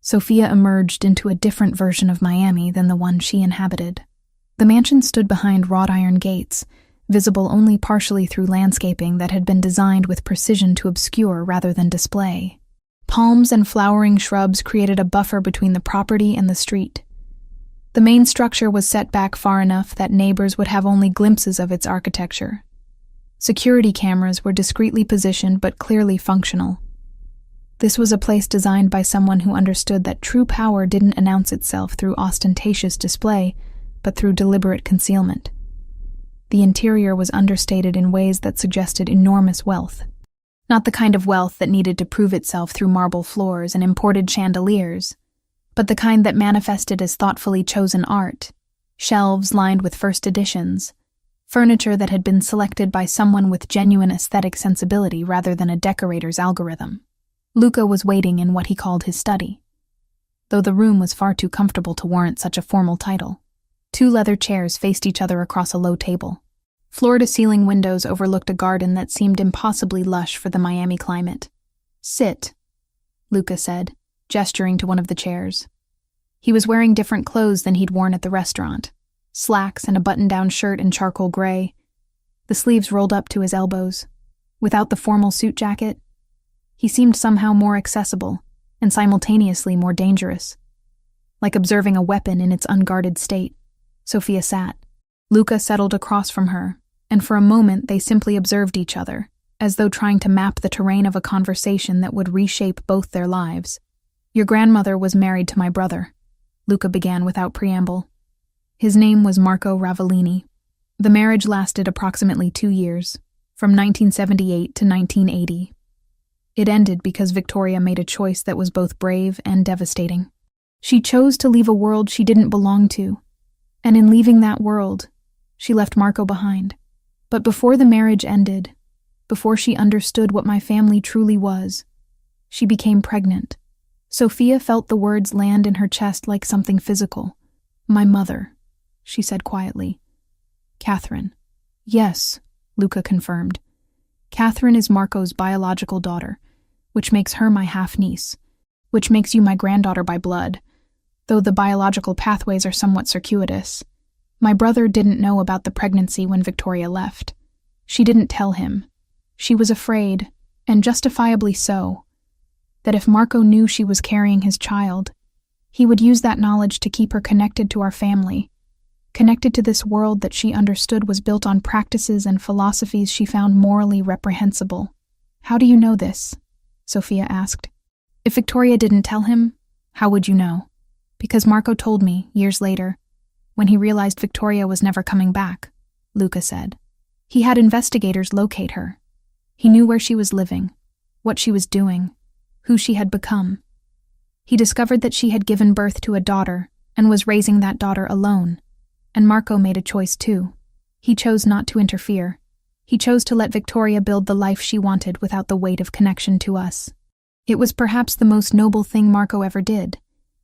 Sophia emerged into a different version of Miami than the one she inhabited. The mansion stood behind wrought iron gates, visible only partially through landscaping that had been designed with precision to obscure rather than display. Palms and flowering shrubs created a buffer between the property and the street. The main structure was set back far enough that neighbors would have only glimpses of its architecture. Security cameras were discreetly positioned but clearly functional. This was a place designed by someone who understood that true power didn't announce itself through ostentatious display, but through deliberate concealment. The interior was understated in ways that suggested enormous wealth. Not the kind of wealth that needed to prove itself through marble floors and imported chandeliers, but the kind that manifested as thoughtfully chosen art, shelves lined with first editions, furniture that had been selected by someone with genuine aesthetic sensibility rather than a decorator's algorithm. Luca was waiting in what he called his study, though the room was far too comfortable to warrant such a formal title. 2 leather chairs faced each other across a low table. Floor-to-ceiling windows overlooked a garden that seemed impossibly lush for the Miami climate. "Sit," Luca said, gesturing to one of the chairs. He was wearing different clothes than he'd worn at the restaurant. Slacks and a button-down shirt in charcoal gray, the sleeves rolled up to his elbows. Without the formal suit jacket, he seemed somehow more accessible and simultaneously more dangerous. Like observing a weapon in its unguarded state. Sophia sat. Luca settled across from her, and for a moment they simply observed each other, as though trying to map the terrain of a conversation that would reshape both their lives. "Your grandmother was married to my brother," Luca began without preamble. His name was Marco Ravellini. The marriage lasted approximately 2 years, from 1978 to 1980. It ended because Victoria made a choice that was both brave and devastating. She chose to leave a world she didn't belong to, and in leaving that world, she left Marco behind. But before the marriage ended, before she understood what my family truly was, she became pregnant. Sophia felt the words land in her chest like something physical. "My mother," she said quietly. "Catherine." "Yes," Luca confirmed. "Catherine is Marco's biological daughter, which makes her my half-niece, which makes you my granddaughter by blood, though the biological pathways are somewhat circuitous. My brother didn't know about the pregnancy when Victoria left. She didn't tell him. She was afraid, and justifiably so, that if Marco knew she was carrying his child, he would use that knowledge to keep her connected to our family, connected to this world that she understood was built on practices and philosophies she found morally reprehensible." "How do you know this?" Sophia asked. "If Victoria didn't tell him, how would you know?" "Because Marco told me, years later, when he realized Victoria was never coming back," Luca said. "He had investigators locate her. He knew where she was living, what she was doing, who she had become. He discovered that she had given birth to a daughter and was raising that daughter alone. And Marco made a choice too. He chose not to interfere. He chose to let Victoria build the life she wanted without the weight of connection to us. It was perhaps the most noble thing Marco ever did,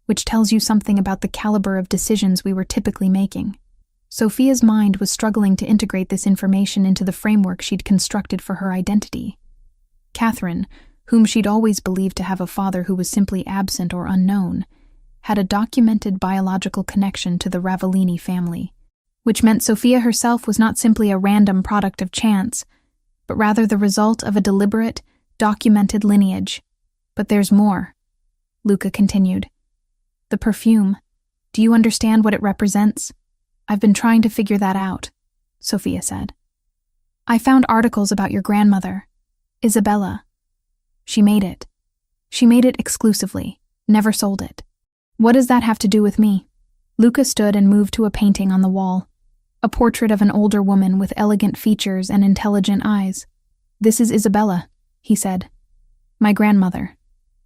which tells you something about the caliber of decisions we were typically making." Sophia's mind was struggling to integrate this information into the framework she'd constructed for her identity. Catherine, whom she'd always believed to have a father who was simply absent or unknown, had a documented biological connection to the Ravellini family, which meant Sophia herself was not simply a random product of chance, but rather the result of a deliberate, documented lineage. "But there's more," Luca continued. "The perfume. Do you understand what it represents?" "I've been trying to figure that out," Sophia said. "I found articles about your grandmother, Isabella. She made it. She made it exclusively, never sold it. What does that have to do with me?" Luca stood and moved to a painting on the wall, a portrait of an older woman with elegant features and intelligent eyes. "This is Isabella," he said. "My grandmother.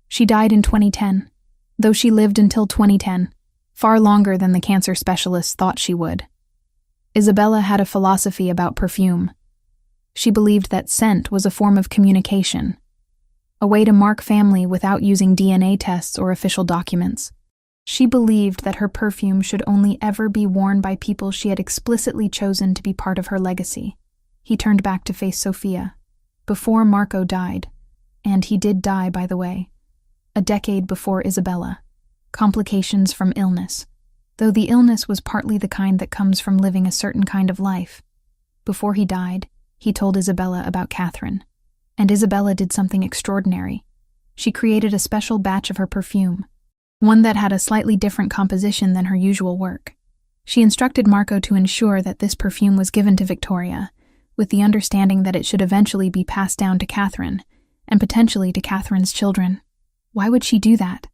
She died in 2010, though she lived until 2010, far longer than the cancer specialists thought she would. Isabella had a philosophy about perfume. She believed that scent was a form of communication, a way to mark family without using DNA tests or official documents. She believed that her perfume should only ever be worn by people she had explicitly chosen to be part of her legacy. He turned back to face Sophia. Before Marco died, and he did die, by the way, a decade before Isabella. Complications from illness, though the illness was partly the kind that comes from living a certain kind of life. Before he died, he told Isabella about Catherine, and Isabella did something extraordinary. She created a special batch of her perfume, one that had a slightly different composition than her usual work. She instructed Marco to ensure that this perfume was given to Victoria, with the understanding that it should eventually be passed down to Catherine, and potentially to Catherine's children. Why would she do that?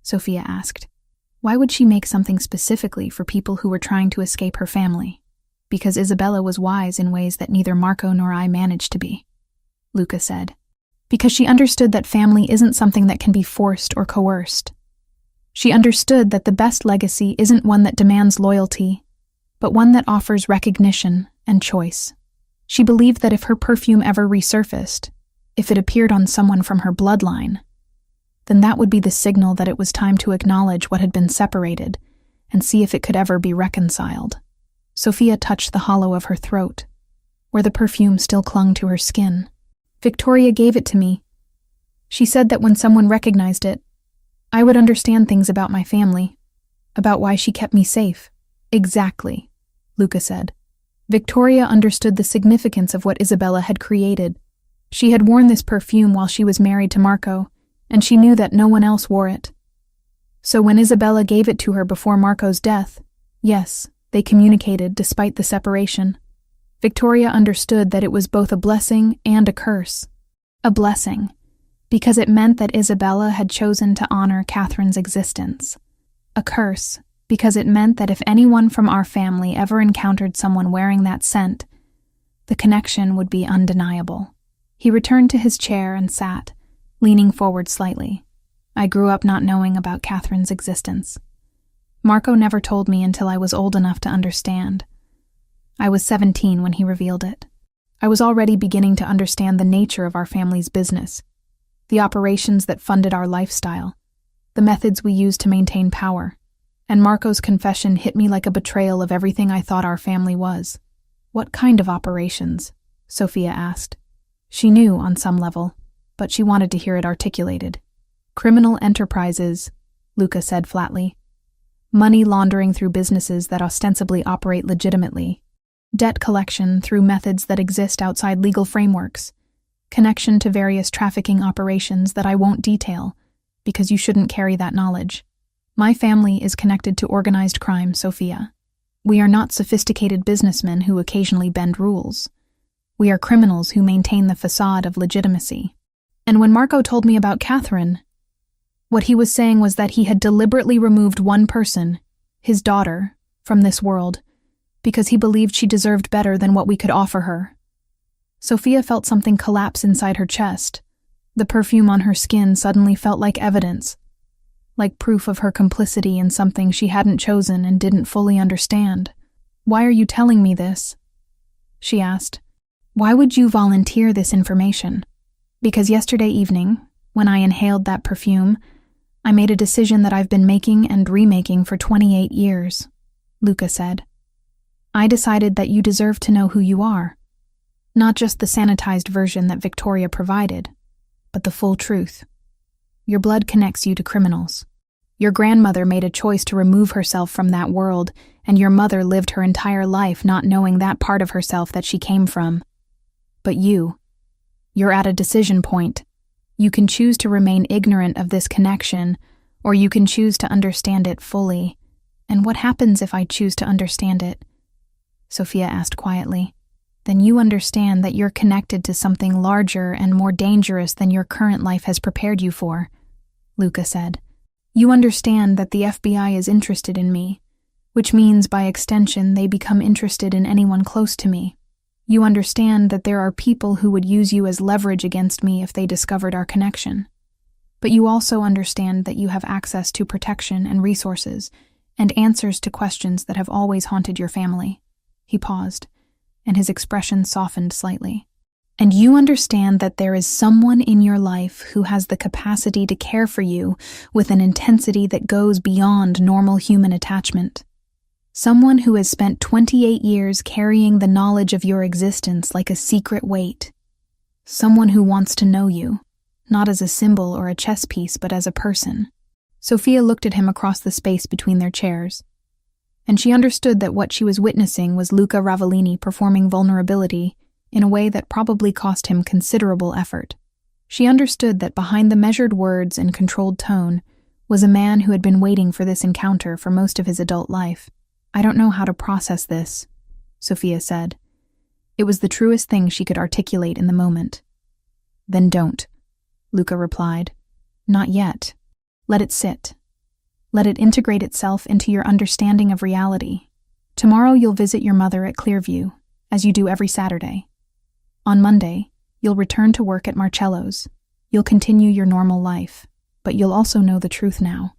Sophia asked. Why would she make something specifically for people who were trying to escape her family? Because Isabella was wise in ways that neither Marco nor I managed to be, Luca said. Because she understood that family isn't something that can be forced or coerced. She understood that the best legacy isn't one that demands loyalty, but one that offers recognition and choice. She believed that if her perfume ever resurfaced, if it appeared on someone from her bloodline, then that would be the signal that it was time to acknowledge what had been separated and see if it could ever be reconciled. Sophia touched the hollow of her throat, where the perfume still clung to her skin. Victoria gave it to me. She said that when someone recognized it, I would understand things about my family, about why she kept me safe. Exactly, Luca said. Victoria understood the significance of what Isabella had created. She had worn this perfume while she was married to Marco, and she knew that no one else wore it. So when Isabella gave it to her before Marco's death, yes, they communicated despite the separation. Victoria understood that it was both a blessing and a curse. A blessing, because it meant that Isabella had chosen to honor Catherine's existence. A curse, because it meant that if anyone from our family ever encountered someone wearing that scent, the connection would be undeniable. He returned to his chair and sat, leaning forward slightly. I grew up not knowing about Catherine's existence. Marco never told me until I was old enough to understand. I was 17 when he revealed it. I was already beginning to understand the nature of our family's business, the operations that funded our lifestyle, the methods we used to maintain power, and Marco's confession hit me like a betrayal of everything I thought our family was. What kind of operations? Sophia asked. She knew on some level, but she wanted to hear it articulated. Criminal enterprises, Luca said flatly. Money laundering through businesses that ostensibly operate legitimately. Debt collection through methods that exist outside legal frameworks. Connection to various trafficking operations that I won't detail, because you shouldn't carry that knowledge. My family is connected to organized crime, Sophia. We are not sophisticated businessmen who occasionally bend rules. We are criminals who maintain the facade of legitimacy. And when Marco told me about Catherine, what he was saying was that he had deliberately removed one person, his daughter, from this world, because he believed she deserved better than what we could offer her. Sophia felt something collapse inside her chest. The perfume on her skin suddenly felt like evidence, like proof of her complicity in something she hadn't chosen and didn't fully understand. Why are you telling me this? She asked. Why would you volunteer this information? Because yesterday evening, when I inhaled that perfume, I made a decision that I've been making and remaking for 28 years, Luca said. I decided that you deserve to know who you are. Not just the sanitized version that Victoria provided, but the full truth. Your blood connects you to criminals. Your grandmother made a choice to remove herself from that world, and your mother lived her entire life not knowing that part of herself that she came from. But you're at a decision point. You can choose to remain ignorant of this connection, or you can choose to understand it fully. And what happens if I choose to understand it? Sophia asked quietly. Then you understand that you're connected to something larger and more dangerous than your current life has prepared you for, Luca said. You understand that the FBI is interested in me, which means by extension they become interested in anyone close to me. You understand that there are people who would use you as leverage against me if they discovered our connection. But you also understand that you have access to protection and resources, and answers to questions that have always haunted your family. He paused, and his expression softened slightly. And you understand that there is someone in your life who has the capacity to care for you with an intensity that goes beyond normal human attachment. Someone who has spent 28 years carrying the knowledge of your existence like a secret weight. Someone who wants to know you, not as a symbol or a chess piece, but as a person. Sophia looked at him across the space between their chairs, and she understood that what she was witnessing was Luca Ravellini performing vulnerability in a way that probably cost him considerable effort. She understood that behind the measured words and controlled tone was a man who had been waiting for this encounter for most of his adult life. "I don't know how to process this," Sophia said. It was the truest thing she could articulate in the moment. "Then don't," Luca replied. "Not yet. Let it sit. Let it integrate itself into your understanding of reality. Tomorrow you'll visit your mother at Clearview, as you do every Saturday. On Monday, you'll return to work at Marcello's. You'll continue your normal life, but you'll also know the truth now.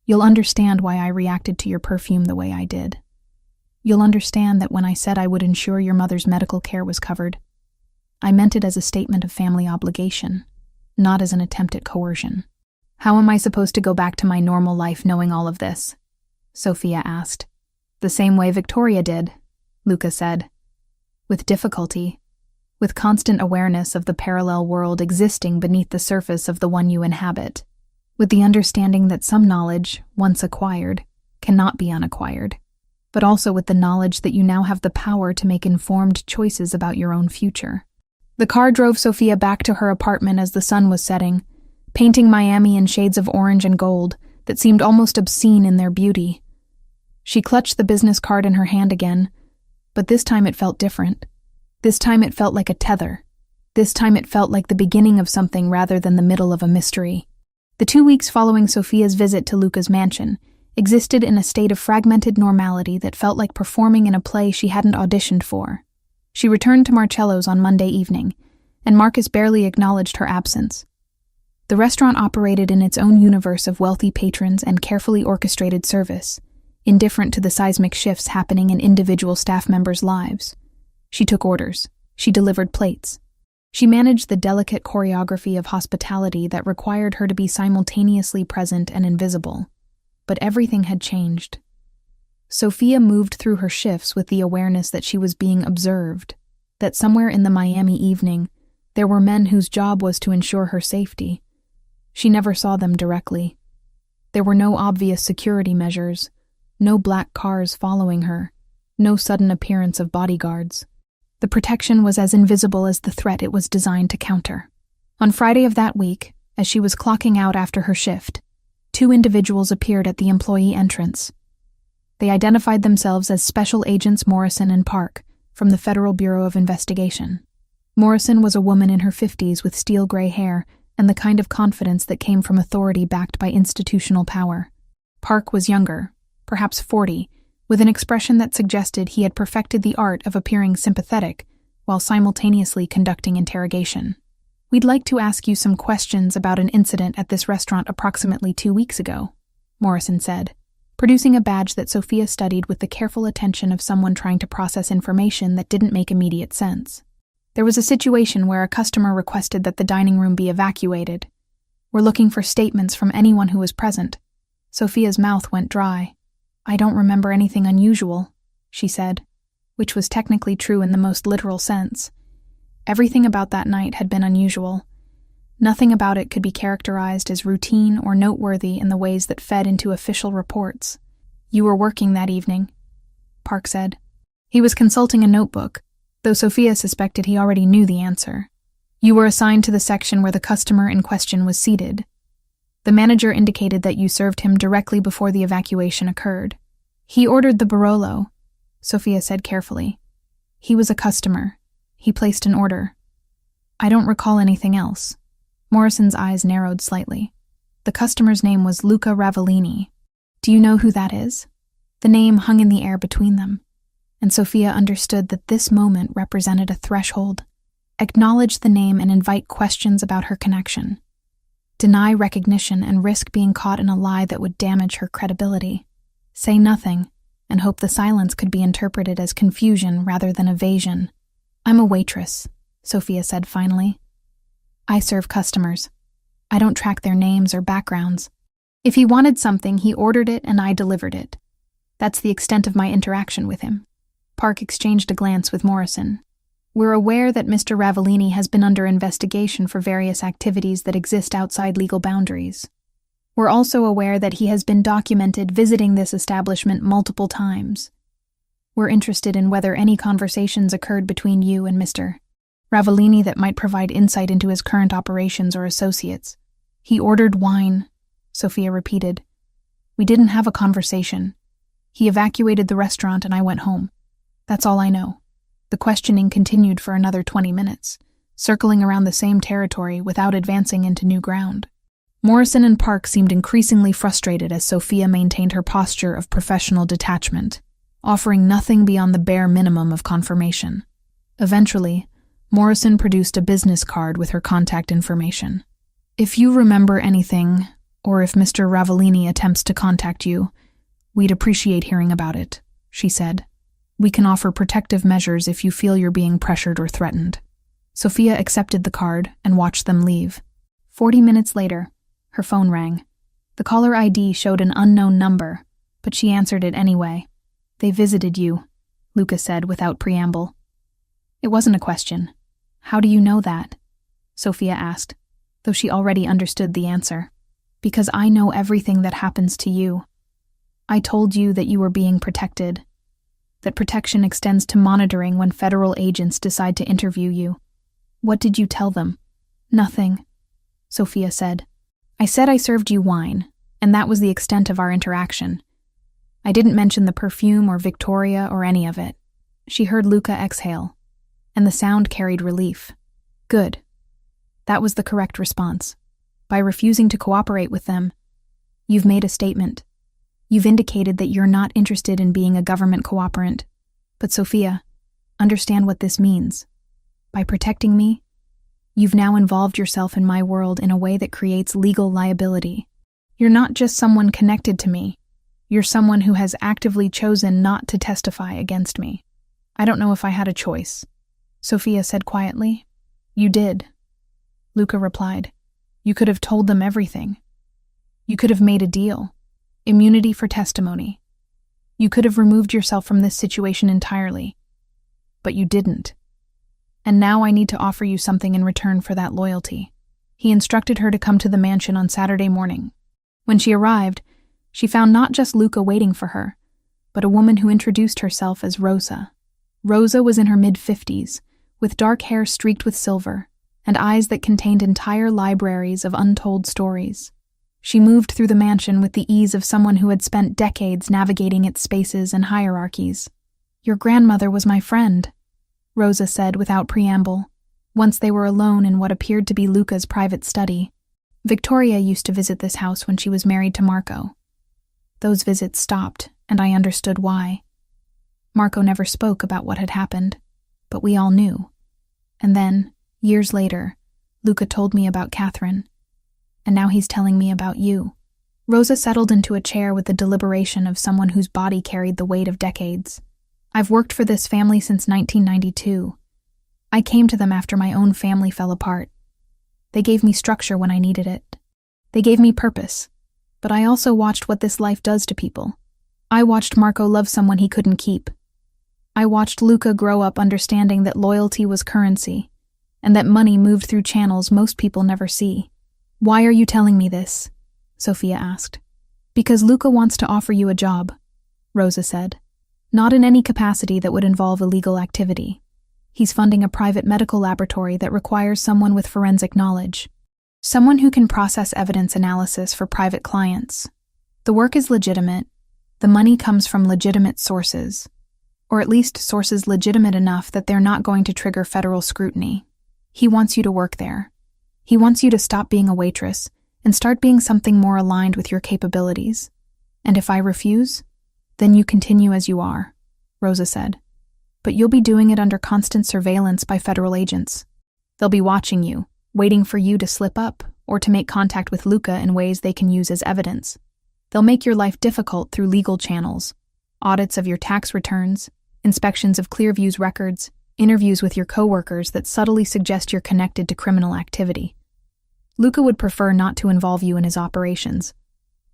You'll understand why I reacted to your perfume the way I did. You'll understand that when I said I would ensure your mother's medical care was covered, I meant it as a statement of family obligation, not as an attempt at coercion." "How am I supposed to go back to my normal life knowing all of this?" Sophia asked. "The same way Victoria did," Luca said. "With difficulty, with constant awareness of the parallel world existing beneath the surface of the one you inhabit, with the understanding that some knowledge, once acquired, cannot be unacquired, but also with the knowledge that you now have the power to make informed choices about your own future." The car drove Sophia back to her apartment as the sun was setting, painting Miami in shades of orange and gold that seemed almost obscene in their beauty. She clutched the business card in her hand again, but this time it felt different. This time it felt like a tether. This time it felt like the beginning of something rather than the middle of a mystery. The 2 weeks following Sophia's visit to Luca's mansion existed in a state of fragmented normality that felt like performing in a play she hadn't auditioned for. She returned to Marcello's on Monday evening, and Marcus barely acknowledged her absence. The restaurant operated in its own universe of wealthy patrons and carefully orchestrated service, indifferent to the seismic shifts happening in individual staff members' lives. She took orders. She delivered plates. She managed the delicate choreography of hospitality that required her to be simultaneously present and invisible. But everything had changed. Sophia moved through her shifts with the awareness that she was being observed, that somewhere in the Miami evening, there were men whose job was to ensure her safety. She never saw them directly. There were no obvious security measures, no black cars following her, no sudden appearance of bodyguards. The protection was as invisible as the threat it was designed to counter. On Friday of that week, as she was clocking out after her shift, 2 individuals appeared at the employee entrance. They identified themselves as Special Agents Morrison and Park from the Federal Bureau of Investigation. Morrison was a woman in her 50s with steel-gray hair and the kind of confidence that came from authority backed by institutional power. Park was younger, perhaps 40, with an expression that suggested he had perfected the art of appearing sympathetic while simultaneously conducting interrogation. "We'd like to ask you some questions about an incident at this restaurant approximately 2 weeks ago," Morrison said, producing a badge that Sophia studied with the careful attention of someone trying to process information that didn't make immediate sense. "There was a situation where a customer requested that the dining room be evacuated. We're looking for statements from anyone who was present." Sophia's mouth went dry. "I don't remember anything unusual," she said, which was technically true in the most literal sense. Everything about that night had been unusual. Nothing about it could be characterized as routine or noteworthy in the ways that fed into official reports. "You were working that evening," Park said. He was consulting a notebook, though Sophia suspected he already knew the answer. "You were assigned to the section where the customer in question was seated. The manager indicated that you served him directly before the evacuation occurred. He ordered the Barolo," Sophia said carefully. "He was a customer. He placed an order. I don't recall anything else." Morrison's eyes narrowed slightly. "The customer's name was Luca Ravellini. Do you know who that is?" The name hung in the air between them, and Sophia understood that this moment represented a threshold. Acknowledge the name and invite questions about her connection. Deny recognition and risk being caught in a lie that would damage her credibility. Say nothing, and hope the silence could be interpreted as confusion rather than evasion. "I'm a waitress," Sophia said finally. I serve customers. I don't track their names or backgrounds. If he wanted something, he ordered it and I delivered it. That's the extent of my interaction with him. Park exchanged a glance with Morrison. We're aware that Mr. Ravellini has been under investigation for various activities that exist outside legal boundaries. We're also aware that he has been documented visiting this establishment multiple times. We're interested in whether any conversations occurred between you and Mr. Ravellini that might provide insight into his current operations or associates. He ordered wine, Sophia repeated. We didn't have a conversation. He evacuated the restaurant and I went home. That's all I know. The questioning continued for another 20 minutes, circling around the same territory without advancing into new ground. Morrison and Park seemed increasingly frustrated as Sophia maintained her posture of professional detachment, offering nothing beyond the bare minimum of confirmation. Eventually, Morrison produced a business card with her contact information. If you remember anything, or if Mr. Ravellini attempts to contact you, we'd appreciate hearing about it, she said. We can offer protective measures if you feel you're being pressured or threatened. Sophia accepted the card and watched them leave. 40 minutes later, her phone rang. The caller ID showed an unknown number, but she answered it anyway. They visited you, Lucas said without preamble. It wasn't a question. How do you know that? Sophia asked, though she already understood the answer. Because I know everything that happens to you. I told you that you were being protected. That protection extends to monitoring when federal agents decide to interview you. What did you tell them? Nothing, Sophia said. I said I served you wine, and that was the extent of our interaction. I didn't mention the Perfume or Victoria or any of it. She heard Luca exhale, and the sound carried relief. Good. That was the correct response. By refusing to cooperate with them, you've made a statement. You've indicated that you're not interested in being a government cooperant. But Sophia, understand what this means. By protecting me, you've now involved yourself in my world in a way that creates legal liability. You're not just someone connected to me. You're someone who has actively chosen not to testify against me. I don't know if I had a choice, Sophia said quietly. You did, Luca replied. You could have told them everything. You could have made a deal. Immunity for testimony. You could have removed yourself from this situation entirely. But you didn't. And now I need to offer you something in return for that loyalty. He instructed her to come to the mansion on Saturday morning. When she arrived, she found not just Luca waiting for her, but a woman who introduced herself as Rosa. Rosa was in her mid-50s, with dark hair streaked with silver, and eyes that contained entire libraries of untold stories. She moved through the mansion with the ease of someone who had spent decades navigating its spaces and hierarchies. Your grandmother was my friend, Rosa said without preamble, once they were alone in what appeared to be Luca's private study. Victoria used to visit this house when she was married to Marco. Those visits stopped, and I understood why. Marco never spoke about what had happened, but we all knew. And then, years later, Luca told me about Catherine. And now he's telling me about you. Rosa settled into a chair with the deliberation of someone whose body carried the weight of decades. I've worked for this family since 1992. I came to them after my own family fell apart. They gave me structure when I needed it. They gave me purpose. But I also watched what this life does to people. I watched Marco love someone he couldn't keep. I watched Luca grow up understanding that loyalty was currency, and that money moved through channels most people never see. Why are you telling me this? Sophia asked. Because Luca wants to offer you a job, Rosa said. Not in any capacity that would involve illegal activity. He's funding a private medical laboratory that requires someone with forensic knowledge. Someone who can process evidence analysis for private clients. The work is legitimate. The money comes from legitimate sources. Or at least sources legitimate enough that they're not going to trigger federal scrutiny. He wants you to work there. He wants you to stop being a waitress and start being something more aligned with your capabilities. And if I refuse, then you continue as you are, Rosa said. But you'll be doing it under constant surveillance by federal agents. They'll be watching you, waiting for you to slip up or to make contact with Luca in ways they can use as evidence. They'll make your life difficult through legal channels, audits of your tax returns, inspections of Clearview's records, interviews with your coworkers that subtly suggest you're connected to criminal activity. Luca would prefer not to involve you in his operations,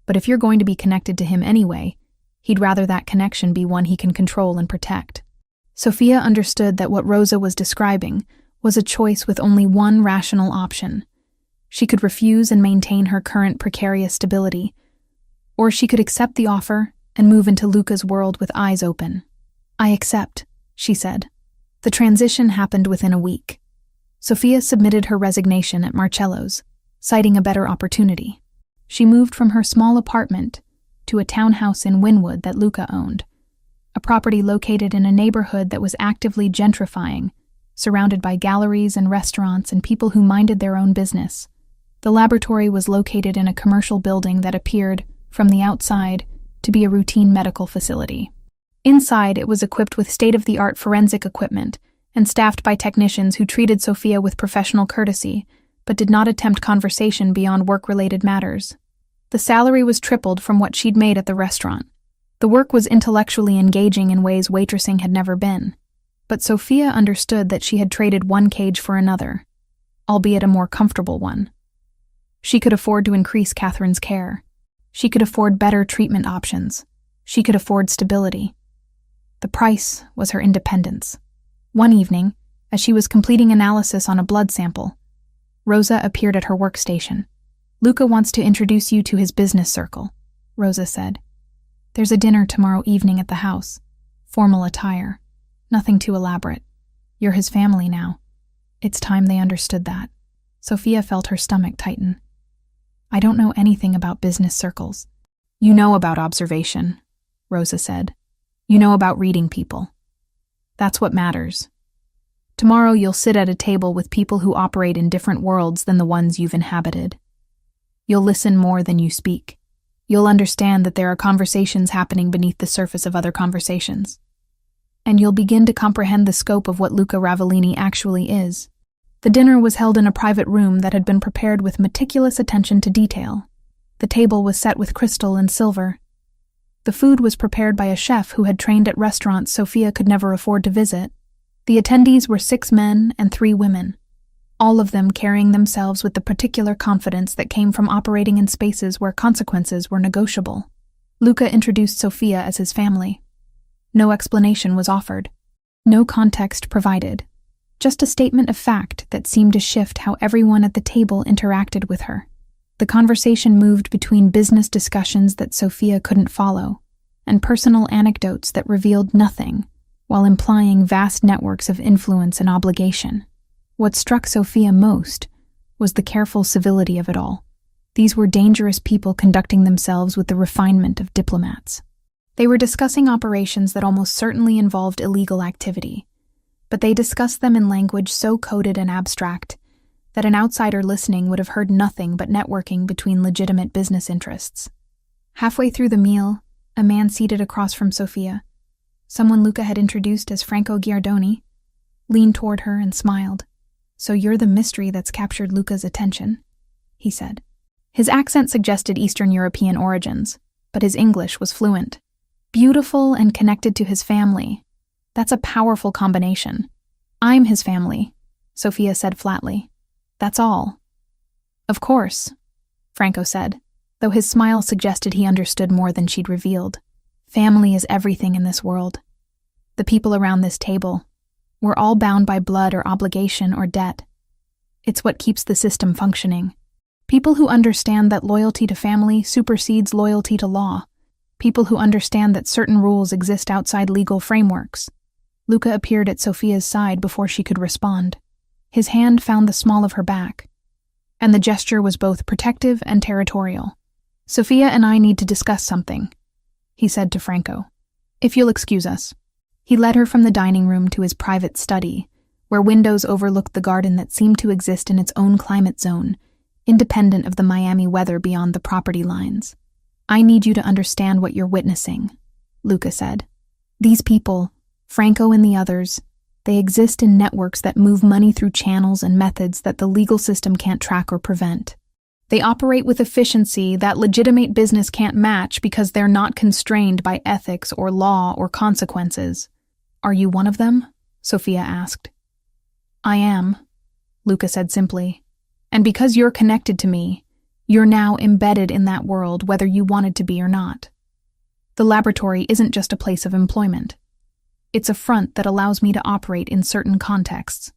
but if you're going to be connected to him anyway, he'd rather that connection be one he can control and protect. Sophia understood that what Rosa was describing was a choice with only one rational option. She could refuse and maintain her current precarious stability, or she could accept the offer and move into Luca's world with eyes open. "I accept," she said. The transition happened within a week. Sophia submitted her resignation at Marcello's, citing a better opportunity. She moved from her small apartment to a townhouse in Wynwood that Luca owned, a property located in a neighborhood that was actively gentrifying, surrounded by galleries and restaurants and people who minded their own business. The laboratory was located in a commercial building that appeared, from the outside, to be a routine medical facility. Inside, it was equipped with state-of-the-art forensic equipment and staffed by technicians who treated Sophia with professional courtesy, but did not attempt conversation beyond work-related matters. The salary was tripled from what she'd made at the restaurant. The work was intellectually engaging in ways waitressing had never been, but Sophia understood that she had traded one cage for another, albeit a more comfortable one. She could afford to increase Catherine's care. She could afford better treatment options. She could afford stability. The price was her independence. One evening, as she was completing analysis on a blood sample, Rosa appeared at her workstation. "Luca wants to introduce you to his business circle," Rosa said. "There's a dinner tomorrow evening at the house. Formal attire. Nothing too elaborate. You're his family now." It's time they understood that. Sophia felt her stomach tighten. "I don't know anything about business circles." "You know about observation," Rosa said. "You know about reading people. That's what matters. Tomorrow you'll sit at a table with people who operate in different worlds than the ones you've inhabited. You'll listen more than you speak. You'll understand that there are conversations happening beneath the surface of other conversations. And you'll begin to comprehend the scope of what Luca Ravellini actually is." The dinner was held in a private room that had been prepared with meticulous attention to detail. The table was set with crystal and silver. The food was prepared by a chef who had trained at restaurants Sophia could never afford to visit. The attendees were 6 men and 3 women, all of them carrying themselves with the particular confidence that came from operating in spaces where consequences were negotiable. Luca introduced Sophia as his family. No explanation was offered. No context provided. Just a statement of fact that seemed to shift how everyone at the table interacted with her. The conversation moved between business discussions that Sophia couldn't follow and personal anecdotes that revealed nothing, while implying vast networks of influence and obligation. What struck Sophia most was the careful civility of it all. These were dangerous people conducting themselves with the refinement of diplomats. They were discussing operations that almost certainly involved illegal activity, but they discussed them in language so coded and abstract that an outsider listening would have heard nothing but networking between legitimate business interests. Halfway through the meal, a man seated across from Sophia, someone Luca had introduced as Franco Giardoni, leaned toward her and smiled. "So you're the mystery that's captured Luca's attention," he said. His accent suggested Eastern European origins, but his English was fluent. Beautiful and connected to his family. That's a powerful combination. "I'm his family," Sophia said flatly. "That's all." "Of course," Franco said, though his smile suggested he understood more than she'd revealed. "Family is everything in this world. The people around this table, we're all bound by blood or obligation or debt. It's what keeps the system functioning. People who understand that loyalty to family supersedes loyalty to law. People who understand that certain rules exist outside legal frameworks." Luca appeared at Sophia's side before she could respond. His hand found the small of her back, and the gesture was both protective and territorial. "Sophia and I need to discuss something," he said to Franco. "If you'll excuse us." He led her from the dining room to his private study, where windows overlooked the garden that seemed to exist in its own climate zone, independent of the Miami weather beyond the property lines. "I need you to understand what you're witnessing," Luca said. "These people, Franco and the others, they exist in networks that move money through channels and methods that the legal system can't track or prevent. They operate with efficiency that legitimate business can't match because they're not constrained by ethics or law or consequences. Are you one of them?" Sophia asked. I am, Luca said simply. And because you're connected to me, you're now embedded in that world whether you wanted to be or not. The laboratory isn't just a place of employment. It's a front that allows me to operate in certain contexts.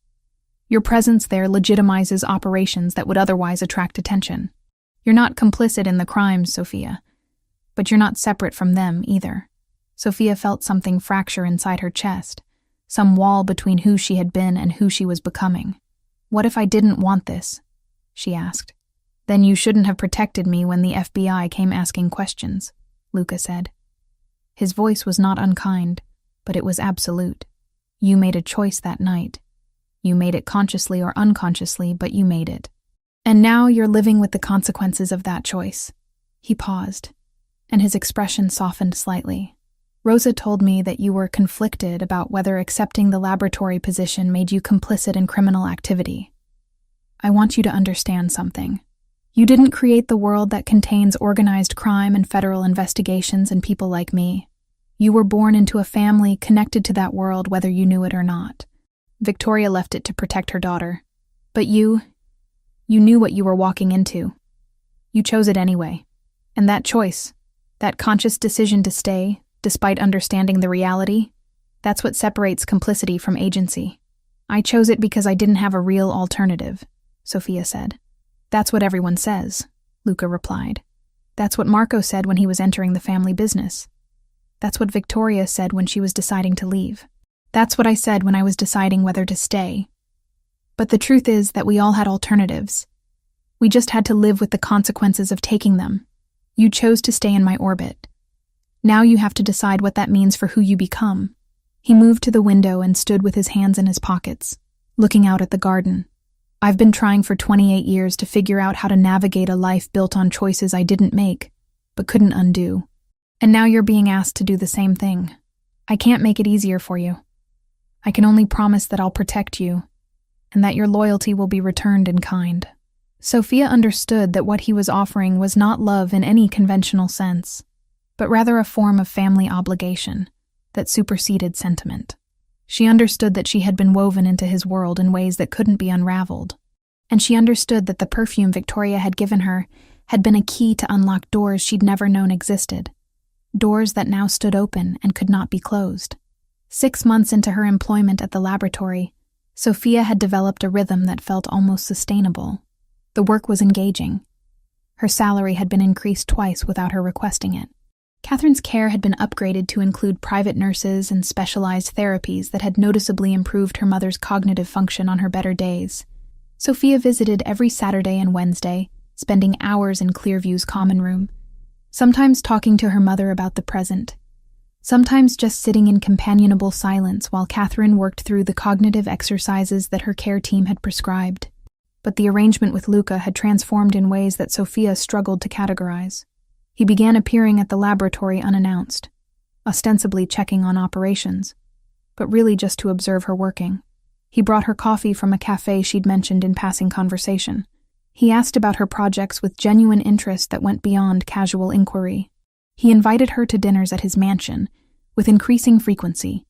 Your presence there legitimizes operations that would otherwise attract attention. You're not complicit in the crimes, Sophia, but you're not separate from them either. Sophia felt something fracture inside her chest, some wall between who she had been and who she was becoming. What if I didn't want this? She asked. Then you shouldn't have protected me when the FBI came asking questions, Luca said. His voice was not unkind, but it was absolute. You made a choice that night. You made it consciously or unconsciously, but you made it. And now you're living with the consequences of that choice. He paused, and his expression softened slightly. Rosa told me that you were conflicted about whether accepting the laboratory position made you complicit in criminal activity. I want you to understand something. You didn't create the world that contains organized crime and federal investigations and people like me. You were born into a family connected to that world whether you knew it or not. Victoria left it to protect her daughter. But you knew what you were walking into. You chose it anyway. And that choice, that conscious decision to stay, despite understanding the reality, that's what separates complicity from agency. I chose it because I didn't have a real alternative, Sophia said. That's what everyone says, Luca replied. That's what Marco said when he was entering the family business. That's what Victoria said when she was deciding to leave. That's what I said when I was deciding whether to stay. But the truth is that we all had alternatives. We just had to live with the consequences of taking them. You chose to stay in my orbit. Now you have to decide what that means for who you become. He moved to the window and stood with his hands in his pockets, looking out at the garden. I've been trying for 28 years to figure out how to navigate a life built on choices I didn't make, but couldn't undo. And now you're being asked to do the same thing. I can't make it easier for you. I can only promise that I'll protect you, and that your loyalty will be returned in kind. Sophia understood that what he was offering was not love in any conventional sense, but rather a form of family obligation that superseded sentiment. She understood that she had been woven into his world in ways that couldn't be unraveled, and she understood that the perfume Victoria had given her had been a key to unlock doors she'd never known existed, doors that now stood open and could not be closed. 6 months into her employment at the laboratory, Sophia had developed a rhythm that felt almost sustainable. The work was engaging. Her salary had been increased twice without her requesting it. Catherine's care had been upgraded to include private nurses and specialized therapies that had noticeably improved her mother's cognitive function on her better days. Sophia visited every Saturday and Wednesday, spending hours in Clearview's common room, sometimes talking to her mother about the present, sometimes just sitting in companionable silence while Catherine worked through the cognitive exercises that her care team had prescribed. But the arrangement with Luca had transformed in ways that Sophia struggled to categorize. He began appearing at the laboratory unannounced, ostensibly checking on operations, but really just to observe her working. He brought her coffee from a cafe she'd mentioned in passing conversation. He asked about her projects with genuine interest that went beyond casual inquiry. He invited her to dinners at his mansion, with increasing frequency.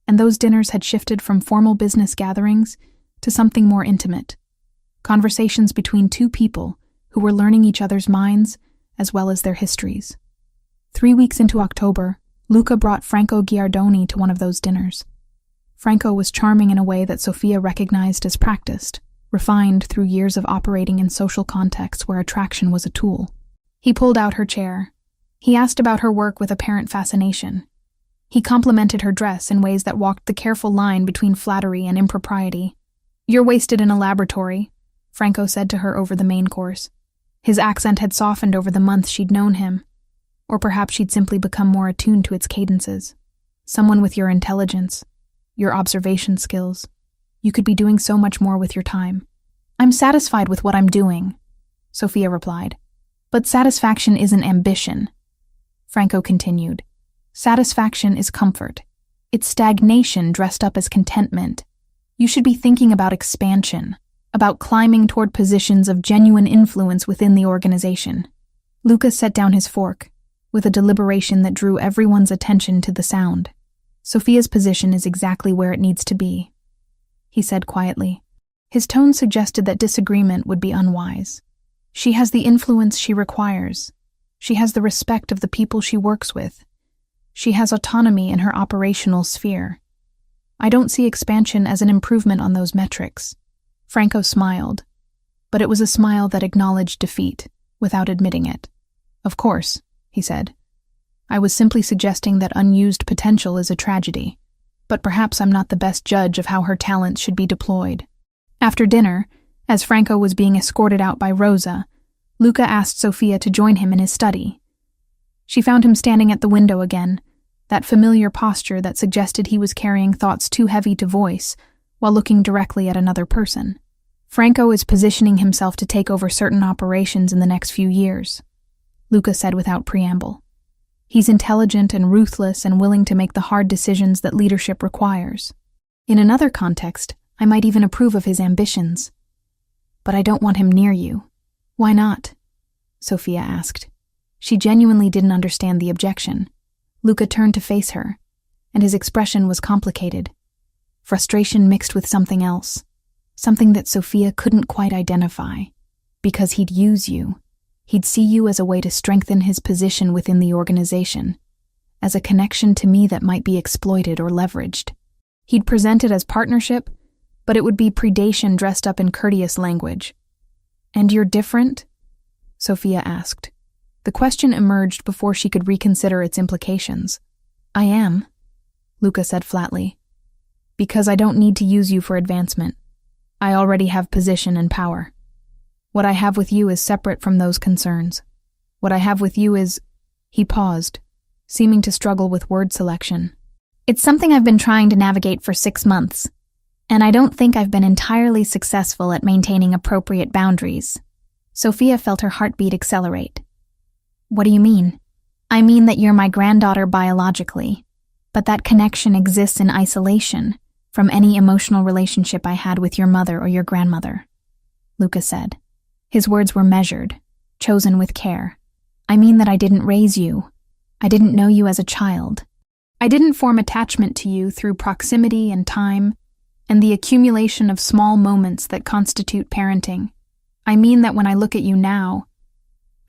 And those dinners had shifted from formal business gatherings to something more intimate. Conversations between two people who were learning each other's minds as well as their histories. 3 weeks into October, Luca brought Franco Giardoni to one of those dinners. Franco was charming in a way that Sophia recognized as practiced, refined through years of operating in social contexts where attraction was a tool. He pulled out her chair. He asked about her work with apparent fascination. He complimented her dress in ways that walked the careful line between flattery and impropriety. "You're wasted in a laboratory," Franco said to her over the main course. His accent had softened over the months she'd known him, or perhaps she'd simply become more attuned to its cadences. "Someone with your intelligence, your observation skills, you could be doing so much more with your time." "I'm satisfied with what I'm doing," Sophia replied. "But satisfaction isn't ambition," Franco continued. "Satisfaction is comfort. It's stagnation dressed up as contentment. You should be thinking about expansion, about climbing toward positions of genuine influence within the organization." Luca set down his fork, with a deliberation that drew everyone's attention to the sound. Sophia's position is exactly where it needs to be, he said quietly. His tone suggested that disagreement would be unwise. She has the influence she requires. She has the respect of the people she works with. She has autonomy in her operational sphere. I don't see expansion as an improvement on those metrics. Franco smiled, but it was a smile that acknowledged defeat, without admitting it. Of course, he said. I was simply suggesting that unused potential is a tragedy, but perhaps I'm not the best judge of how her talents should be deployed. After dinner, as Franco was being escorted out by Rosa, Luca asked Sophia to join him in his study. She found him standing at the window again, that familiar posture that suggested he was carrying thoughts too heavy to voice while looking directly at another person. Franco is positioning himself to take over certain operations in the next few years, Luca said without preamble. He's intelligent and ruthless and willing to make the hard decisions that leadership requires. In another context, I might even approve of his ambitions. But I don't want him near you. Why not? Sophia asked. She genuinely didn't understand the objection. Luca turned to face her, and his expression was complicated. Frustration mixed with something else, something that Sophia couldn't quite identify. Because he'd use you. He'd see you as a way to strengthen his position within the organization, as a connection to me that might be exploited or leveraged. He'd present it as partnership, but it would be predation dressed up in courteous language. And you're different? Sophia asked. The question emerged before she could reconsider its implications. I am, Luca said flatly. Because I don't need to use you for advancement. I already have position and power. What I have with you is separate from those concerns. What I have with you is... He paused, seeming to struggle with word selection. It's something I've been trying to navigate for 6 months, and I don't think I've been entirely successful at maintaining appropriate boundaries. Sophia felt her heartbeat accelerate. What do you mean? I mean that you're my granddaughter biologically, but that connection exists in isolation from any emotional relationship I had with your mother or your grandmother, Luca said. His words were measured, chosen with care. I mean that I didn't raise you. I didn't know you as a child. I didn't form attachment to you through proximity and time and the accumulation of small moments that constitute parenting. I mean that when I look at you now,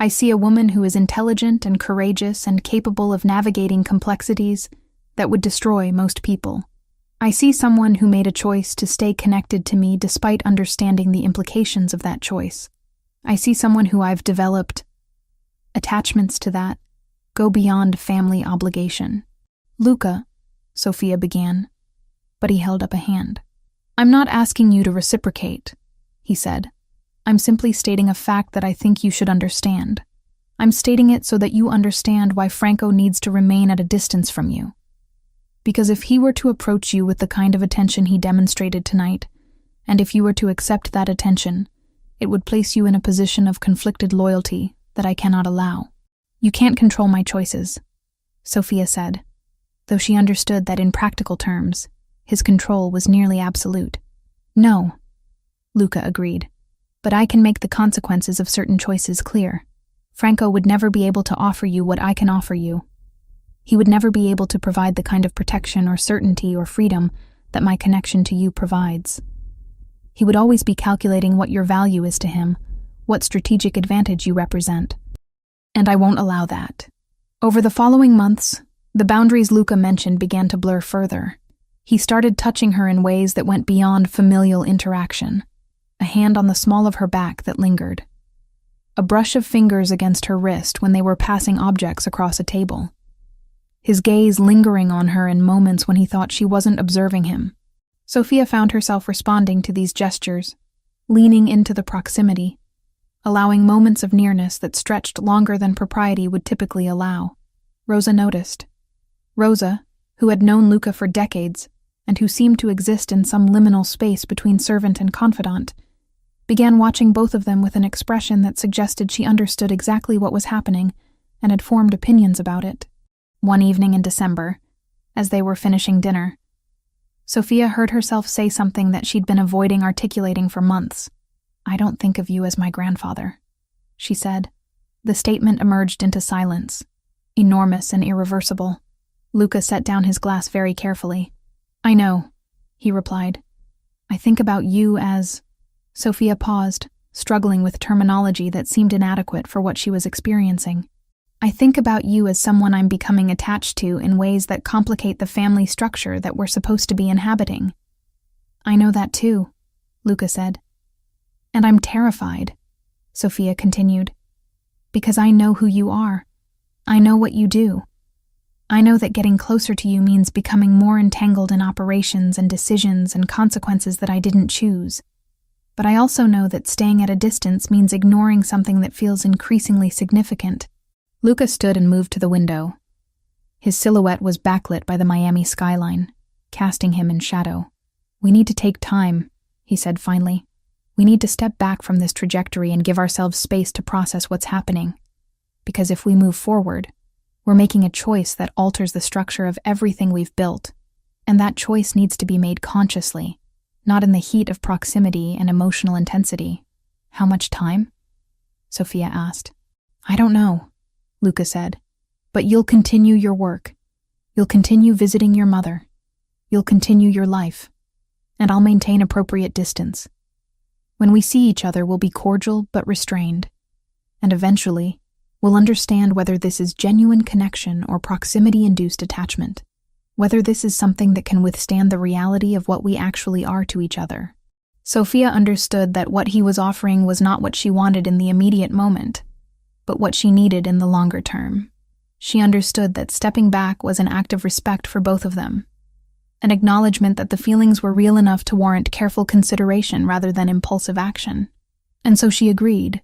I see a woman who is intelligent and courageous and capable of navigating complexities that would destroy most people. I see someone who made a choice to stay connected to me despite understanding the implications of that choice. I see someone who I've developed attachments to that go beyond family obligation. Luca, Sophia began, but he held up a hand. I'm not asking you to reciprocate, he said. I'm simply stating a fact that I think you should understand. I'm stating it so that you understand why Franco needs to remain at a distance from you. Because if he were to approach you with the kind of attention he demonstrated tonight, and if you were to accept that attention, it would place you in a position of conflicted loyalty that I cannot allow. You can't control my choices, Sophia said, though she understood that in practical terms, his control was nearly absolute. No, Luca agreed. But I can make the consequences of certain choices clear. Franco would never be able to offer you what I can offer you. He would never be able to provide the kind of protection or certainty or freedom that my connection to you provides. He would always be calculating what your value is to him, what strategic advantage you represent. And I won't allow that. Over the following months, the boundaries Luca mentioned began to blur further. He started touching her in ways that went beyond familial interaction. A hand on the small of her back that lingered. A brush of fingers against her wrist when they were passing objects across a table. His gaze lingering on her in moments when he thought she wasn't observing him. Sophia found herself responding to these gestures, leaning into the proximity, allowing moments of nearness that stretched longer than propriety would typically allow. Rosa noticed. Rosa, who had known Luca for decades, and who seemed to exist in some liminal space between servant and confidant, began watching both of them with an expression that suggested she understood exactly what was happening and had formed opinions about it. One evening in December, as they were finishing dinner, Sophia heard herself say something that she'd been avoiding articulating for months. I don't think of you as my grandfather, she said. The statement emerged into silence, enormous and irreversible. Luca set down his glass very carefully. I know, he replied. I think about you as… Sophia paused, struggling with terminology that seemed inadequate for what she was experiencing. I think about you as someone I'm becoming attached to in ways that complicate the family structure that we're supposed to be inhabiting. I know that too, Luca said. And I'm terrified, Sophia continued, because I know who you are. I know what you do. I know that getting closer to you means becoming more entangled in operations and decisions and consequences that I didn't choose. But I also know that staying at a distance means ignoring something that feels increasingly significant. Luca stood and moved to the window. His silhouette was backlit by the Miami skyline, casting him in shadow. We need to take time, he said finally. We need to step back from this trajectory and give ourselves space to process what's happening. Because if we move forward, we're making a choice that alters the structure of everything we've built, and that choice needs to be made consciously, not in the heat of proximity and emotional intensity. How much time? Sophia asked. I don't know, Luca said, but you'll continue your work. You'll continue visiting your mother. You'll continue your life. And I'll maintain appropriate distance. When we see each other, we'll be cordial but restrained. And eventually, we'll understand whether this is genuine connection or proximity-induced attachment, whether this is something that can withstand the reality of what we actually are to each other. Sophia understood that what he was offering was not what she wanted in the immediate moment, but what she needed in the longer term. She understood that stepping back was an act of respect for both of them, an acknowledgement that the feelings were real enough to warrant careful consideration rather than impulsive action. And so she agreed,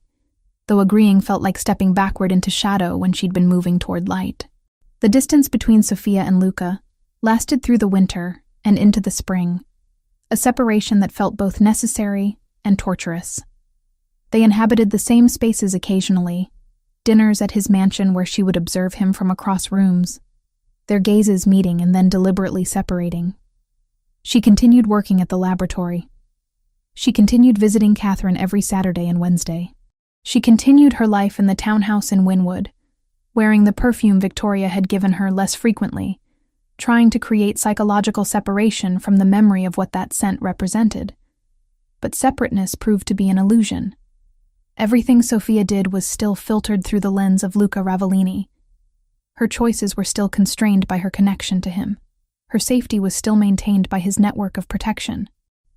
though agreeing felt like stepping backward into shadow when she'd been moving toward light. The distance between Sophia and Luca lasted through the winter and into the spring, a separation that felt both necessary and torturous. They inhabited the same spaces occasionally, dinners at his mansion where she would observe him from across rooms, their gazes meeting and then deliberately separating. She continued working at the laboratory. She continued visiting Catherine every Saturday and Wednesday. She continued her life in the townhouse in Wynwood, wearing the perfume Victoria had given her less frequently, trying to create psychological separation from the memory of what that scent represented. But separateness proved to be an illusion. Everything Sophia did was still filtered through the lens of Luca Ravellini. Her choices were still constrained by her connection to him. Her safety was still maintained by his network of protection.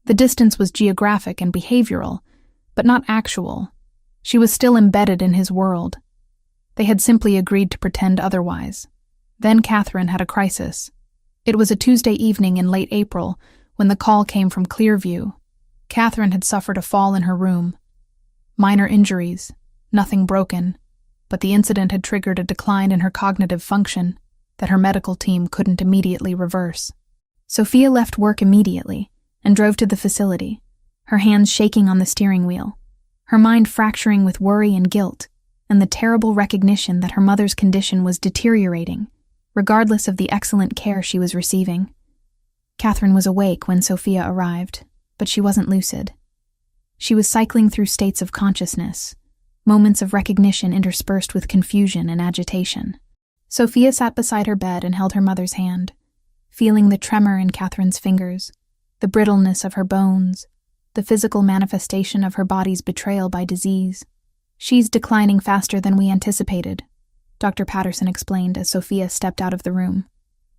The distance was geographic and behavioral, but not actual. She was still embedded in his world. They had simply agreed to pretend otherwise. Then Catherine had a crisis. It was a Tuesday evening in late April when the call came from Clearview. Catherine had suffered a fall in her room. Minor injuries, nothing broken, but the incident had triggered a decline in her cognitive function that her medical team couldn't immediately reverse. Sophia left work immediately and drove to the facility, her hands shaking on the steering wheel, her mind fracturing with worry and guilt, and the terrible recognition that her mother's condition was deteriorating, regardless of the excellent care she was receiving. Catherine was awake when Sophia arrived, but she wasn't lucid. She was cycling through states of consciousness, moments of recognition interspersed with confusion and agitation. Sophia sat beside her bed and held her mother's hand, feeling the tremor in Catherine's fingers, the brittleness of her bones, the physical manifestation of her body's betrayal by disease. She's declining faster than we anticipated, Dr. Patterson explained as Sophia stepped out of the room.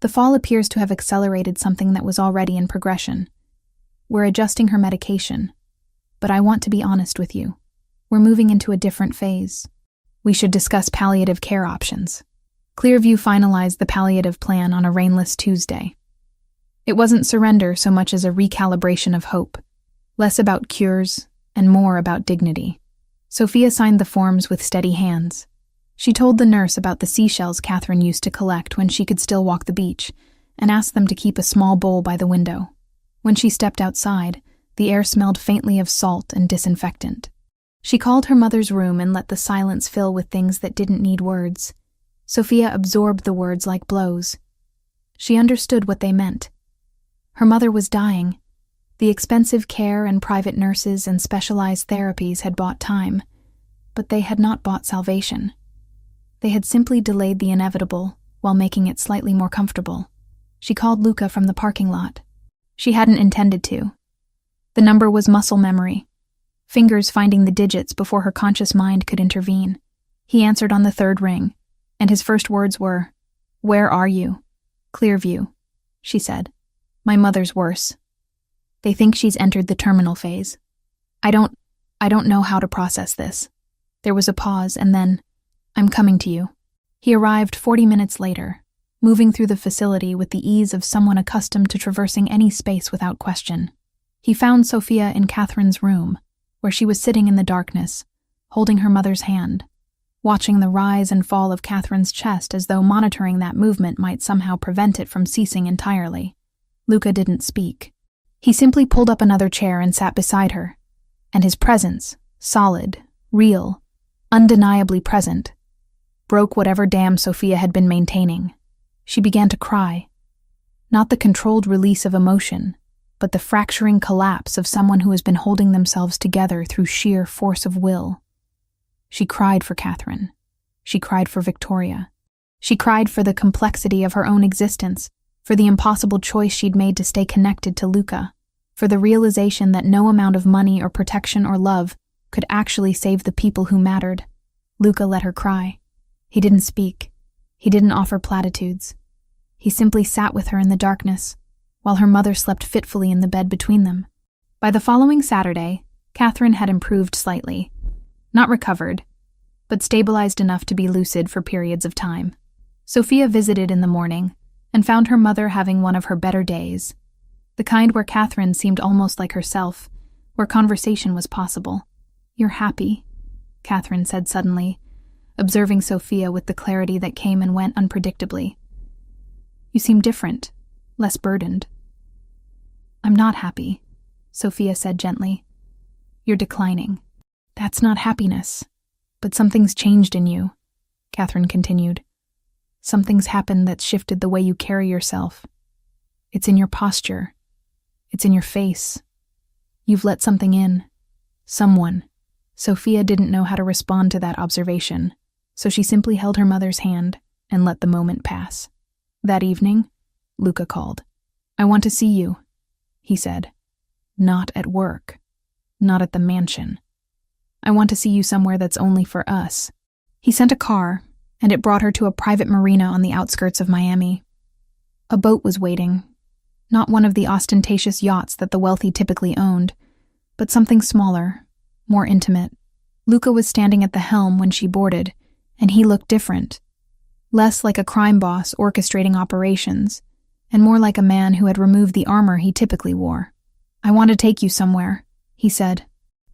The fall appears to have accelerated something that was already in progression. We're adjusting her medication, but I want to be honest with you. We're moving into a different phase. We should discuss palliative care options. Clearview finalized the palliative plan on a rainless Tuesday. It wasn't surrender so much as a recalibration of hope, less about cures and more about dignity. Sophia signed the forms with steady hands. She told the nurse about the seashells Catherine used to collect when she could still walk the beach, and asked them to keep a small bowl by the window. When she stepped outside, the air smelled faintly of salt and disinfectant. She called her mother's room and let the silence fill with things that didn't need words. Sophia absorbed the words like blows. She understood what they meant. Her mother was dying. The expensive care and private nurses and specialized therapies had bought time, but they had not bought salvation. They had simply delayed the inevitable while making it slightly more comfortable. She called Luca from the parking lot. She hadn't intended to. The number was muscle memory, fingers finding the digits before her conscious mind could intervene. He answered on the third ring, and his first words were, "Where are you?" "Clearview," she said. "My mother's worse. They think she's entered the terminal phase. I don't know how to process this." There was a pause, and then, "I'm coming to you." He arrived 40 minutes later, moving through the facility with the ease of someone accustomed to traversing any space without question. He found Sophia in Catherine's room, where she was sitting in the darkness, holding her mother's hand, watching the rise and fall of Catherine's chest as though monitoring that movement might somehow prevent it from ceasing entirely. Luca didn't speak. He simply pulled up another chair and sat beside her, and his presence, solid, real, undeniably present, broke whatever dam Sophia had been maintaining. She began to cry. Not the controlled release of emotion, but the fracturing collapse of someone who has been holding themselves together through sheer force of will. She cried for Catherine. She cried for Victoria. She cried for the complexity of her own existence, for the impossible choice she'd made to stay connected to Luca, for the realization that no amount of money or protection or love could actually save the people who mattered. Luca let her cry. He didn't speak. He didn't offer platitudes. He simply sat with her in the darkness, while her mother slept fitfully in the bed between them. By the following Saturday, Catherine had improved slightly. Not recovered, but stabilized enough to be lucid for periods of time. Sophia visited in the morning and found her mother having one of her better days, the kind where Catherine seemed almost like herself, where conversation was possible. "You're happy," Catherine said suddenly, observing Sophia with the clarity that came and went unpredictably. "You seem different, less burdened." "I'm not happy," Sophia said gently. "You're declining." "That's not happiness, but something's changed in you," Catherine continued. "Something's happened that's shifted the way you carry yourself. It's in your posture. It's in your face. You've let something in. Someone." Sophia didn't know how to respond to that observation, so she simply held her mother's hand and let the moment pass. That evening, Luca called. "I want to see you," he said. "Not at work. Not at the mansion. I want to see you somewhere that's only for us." He sent a car, and it brought her to a private marina on the outskirts of Miami. A boat was waiting, not one of the ostentatious yachts that the wealthy typically owned, but something smaller, more intimate. Luca was standing at the helm when she boarded, and he looked different. Less like a crime boss orchestrating operations, and more like a man who had removed the armor he typically wore. "I want to take you somewhere," he said.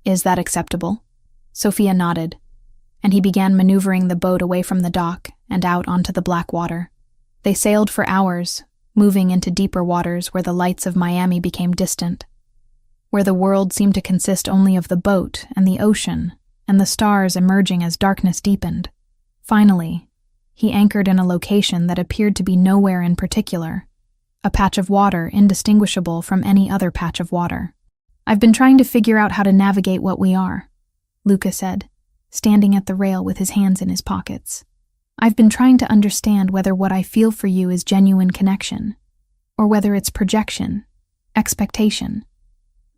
"Is that acceptable?" Sophia nodded, and he began maneuvering the boat away from the dock and out onto the black water. They sailed for hours, moving into deeper waters where the lights of Miami became distant, where the world seemed to consist only of the boat and the ocean, and the stars emerging as darkness deepened. Finally, he anchored in a location that appeared to be nowhere in particular, a patch of water indistinguishable from any other patch of water. "I've been trying to figure out how to navigate what we are," Luca said, standing at the rail with his hands in his pockets. "I've been trying to understand whether what I feel for you is genuine connection, or whether it's projection, expectation,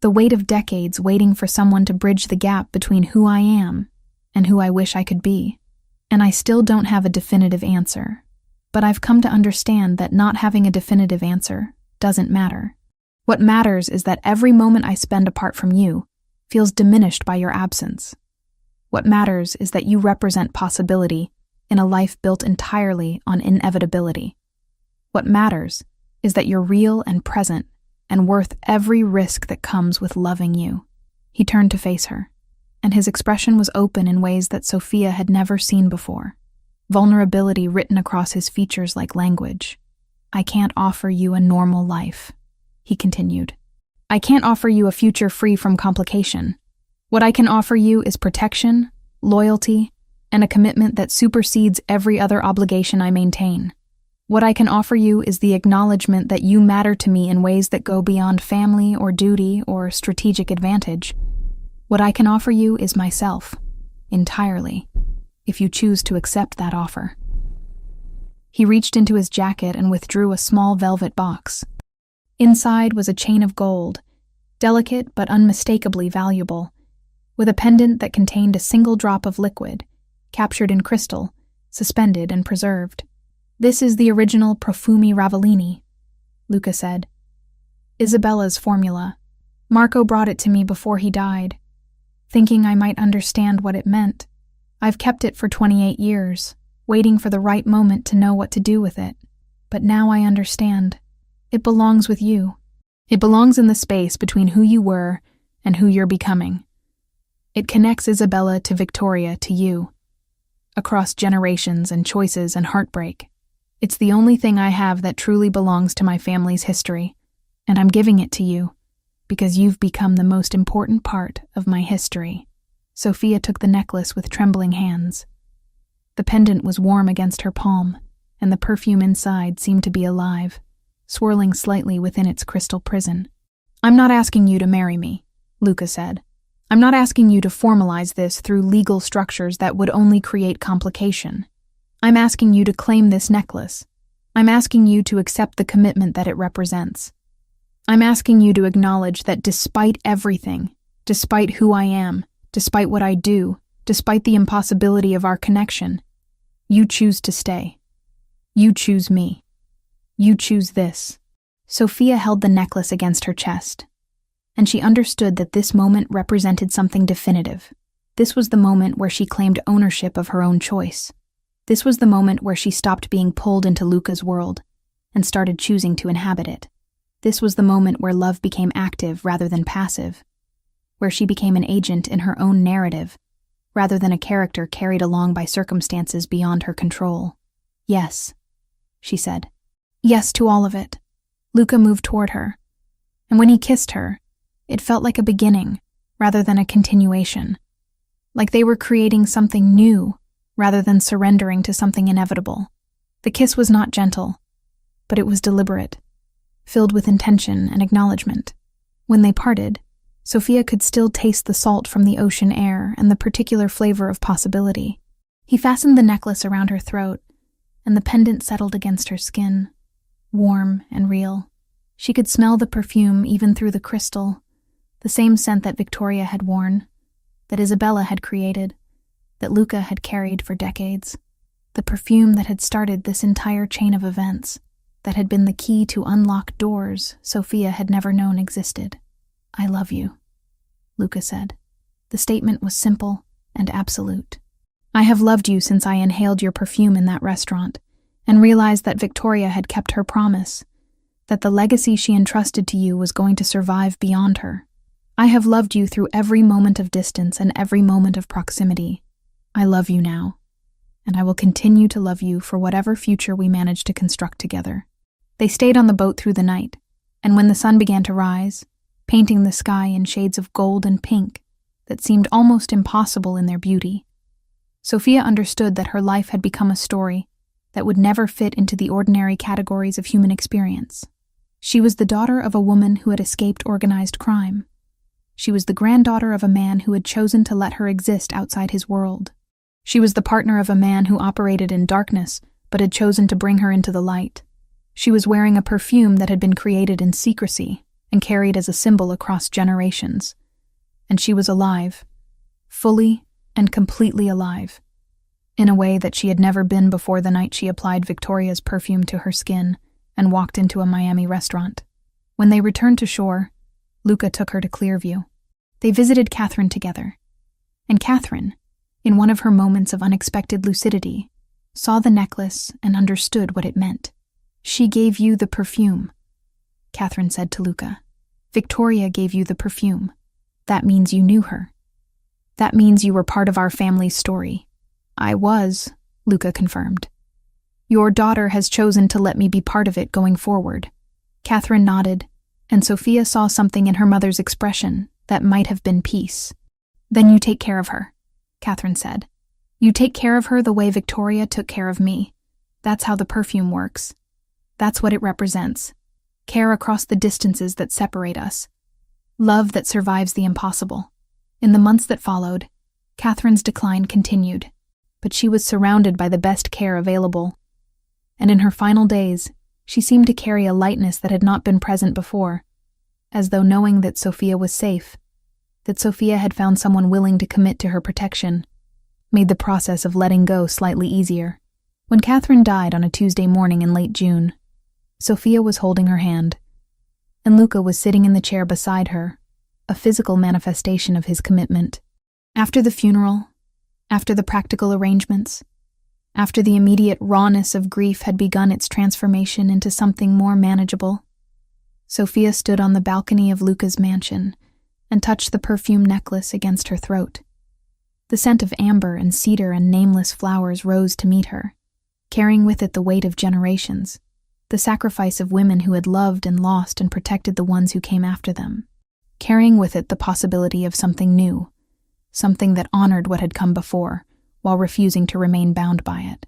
the weight of decades waiting for someone to bridge the gap between who I am and who I wish I could be. And I still don't have a definitive answer, but I've come to understand that not having a definitive answer doesn't matter. What matters is that every moment I spend apart from you feels diminished by your absence. What matters is that you represent possibility in a life built entirely on inevitability. What matters is that you're real and present and worth every risk that comes with loving you." He turned to face her, and his expression was open in ways that Sophia had never seen before, vulnerability written across his features like language. "I can't offer you a normal life," he continued. "I can't offer you a future free from complication. What I can offer you is protection, loyalty, and a commitment that supersedes every other obligation I maintain. What I can offer you is the acknowledgement that you matter to me in ways that go beyond family or duty or strategic advantage. What I can offer you is myself, entirely, if you choose to accept that offer." He reached into his jacket and withdrew a small velvet box. Inside was a chain of gold, delicate but unmistakably valuable, with a pendant that contained a single drop of liquid, captured in crystal, suspended and preserved. "This is the original Perfume Ravellini," Luca said. "Isabella's formula. Marco brought it to me before he died, thinking I might understand what it meant. I've kept it for 28 years, waiting for the right moment to know what to do with it. But now I understand. It belongs with you. It belongs in the space between who you were and who you're becoming. It connects Isabella to Victoria to you, across generations and choices and heartbreak. It's the only thing I have that truly belongs to my family's history, and I'm giving it to you, because you've become the most important part of my history." Sophia took the necklace with trembling hands. The pendant was warm against her palm, and the perfume inside seemed to be alive, swirling slightly within its crystal prison. "I'm not asking you to marry me," Luca said. "I'm not asking you to formalize this through legal structures that would only create complication. I'm asking you to claim this necklace. I'm asking you to accept the commitment that it represents. I'm asking you to acknowledge that despite everything, despite who I am, despite what I do, despite the impossibility of our connection, you choose to stay. You choose me. You choose this." Sophia held the necklace against her chest, and she understood that this moment represented something definitive. This was the moment where she claimed ownership of her own choice. This was the moment where she stopped being pulled into Luca's world and started choosing to inhabit it. This was the moment where love became active rather than passive, where she became an agent in her own narrative, rather than a character carried along by circumstances beyond her control. "Yes," she said. "Yes to all of it." Luca moved toward her, and when he kissed her, it felt like a beginning rather than a continuation, like they were creating something new rather than surrendering to something inevitable. The kiss was not gentle, but it was deliberate, filled with intention and acknowledgement. When they parted, Sophia could still taste the salt from the ocean air and the particular flavor of possibility. He fastened the necklace around her throat, and the pendant settled against her skin, warm and real. She could smell the perfume even through the crystal, the same scent that Victoria had worn, that Isabella had created, that Luca had carried for decades. The perfume that had started this entire chain of events, that had been the key to unlock doors Sophia had never known existed. "I love you," Luca said. The statement was simple and absolute. "I have loved you since I inhaled your perfume in that restaurant and realized that Victoria had kept her promise, that the legacy she entrusted to you was going to survive beyond her. I have loved you through every moment of distance and every moment of proximity. I love you now, and I will continue to love you for whatever future we manage to construct together." They stayed on the boat through the night, and when the sun began to rise, painting the sky in shades of gold and pink that seemed almost impossible in their beauty, Sophia understood that her life had become a story that would never fit into the ordinary categories of human experience. She was the daughter of a woman who had escaped organized crime. She was the granddaughter of a man who had chosen to let her exist outside his world. She was the partner of a man who operated in darkness but had chosen to bring her into the light. She was wearing a perfume that had been created in secrecy and carried as a symbol across generations. And she was alive, fully and completely alive, in a way that she had never been before the night she applied Victoria's perfume to her skin and walked into a Miami restaurant. When they returned to shore, Luca took her to Clearview. They visited Catherine together, and Catherine, in one of her moments of unexpected lucidity, saw the necklace and understood what it meant. "She gave you the perfume," Catherine said to Luca. "Victoria gave you the perfume. That means you knew her. That means you were part of our family's story." "I was," Luca confirmed. "Your daughter has chosen to let me be part of it going forward." Catherine nodded, and Sophia saw something in her mother's expression that might have been peace. "Then you take care of her," Catherine said. "You take care of her the way Victoria took care of me. That's how the perfume works. That's what it represents. Care across the distances that separate us. Love that survives the impossible." In the months that followed, Catherine's decline continued, but she was surrounded by the best care available. and in her final days, she seemed to carry a lightness that had not been present before, as though knowing that Sophia was safe, that Sophia had found someone willing to commit to her protection, made the process of letting go slightly easier. When Catherine died on a Tuesday morning in late June, Sophia was holding her hand, and Luca was sitting in the chair beside her, a physical manifestation of his commitment. After the funeral, after the practical arrangements, after the immediate rawness of grief had begun its transformation into something more manageable, Sophia stood on the balcony of Luca's mansion and touched the perfume necklace against her throat. The scent of amber and cedar and nameless flowers rose to meet her, carrying with it the weight of generations, the sacrifice of women who had loved and lost and protected the ones who came after them, carrying with it the possibility of something new, something that honored what had come before, while refusing to remain bound by it.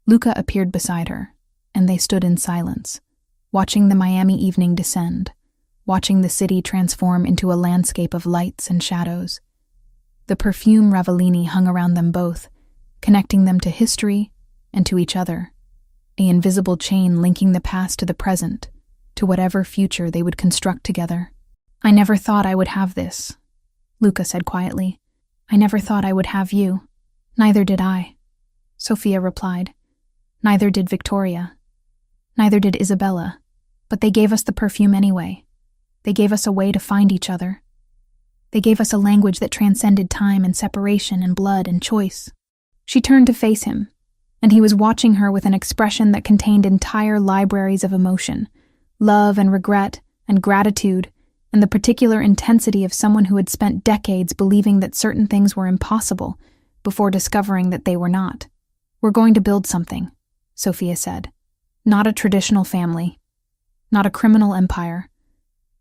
Luca appeared beside her, and they stood in silence, watching the Miami evening descend, watching the city transform into a landscape of lights and shadows. The perfume Ravellini hung around them both, connecting them to history and to each other, an invisible chain linking the past to the present, to whatever future they would construct together. "I never thought I would have this," Luca said quietly. "I never thought I would have you." "Neither did I," Sophia replied. "Neither did Victoria. Neither did Isabella. But they gave us the perfume anyway. They gave us a way to find each other. They gave us a language that transcended time and separation and blood and choice." She turned to face him, and he was watching her with an expression that contained entire libraries of emotion, love and regret and gratitude, and the particular intensity of someone who had spent decades believing that certain things were impossible before discovering that they were not. "We're going to build something," Sophia said. "Not a traditional family, not a criminal empire.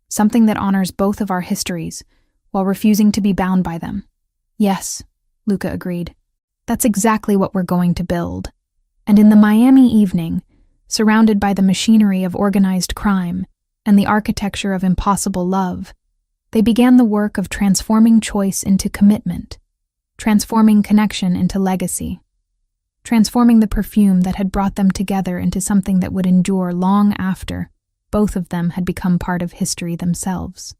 Something that honors both of our histories while refusing to be bound by them." "Yes," Luca agreed. "That's exactly what we're going to build." And in the Miami evening, surrounded by the machinery of organized crime and the architecture of impossible love, they began the work of transforming choice into commitment, transforming connection into legacy, transforming the perfume that had brought them together into something that would endure long after both of them had become part of history themselves.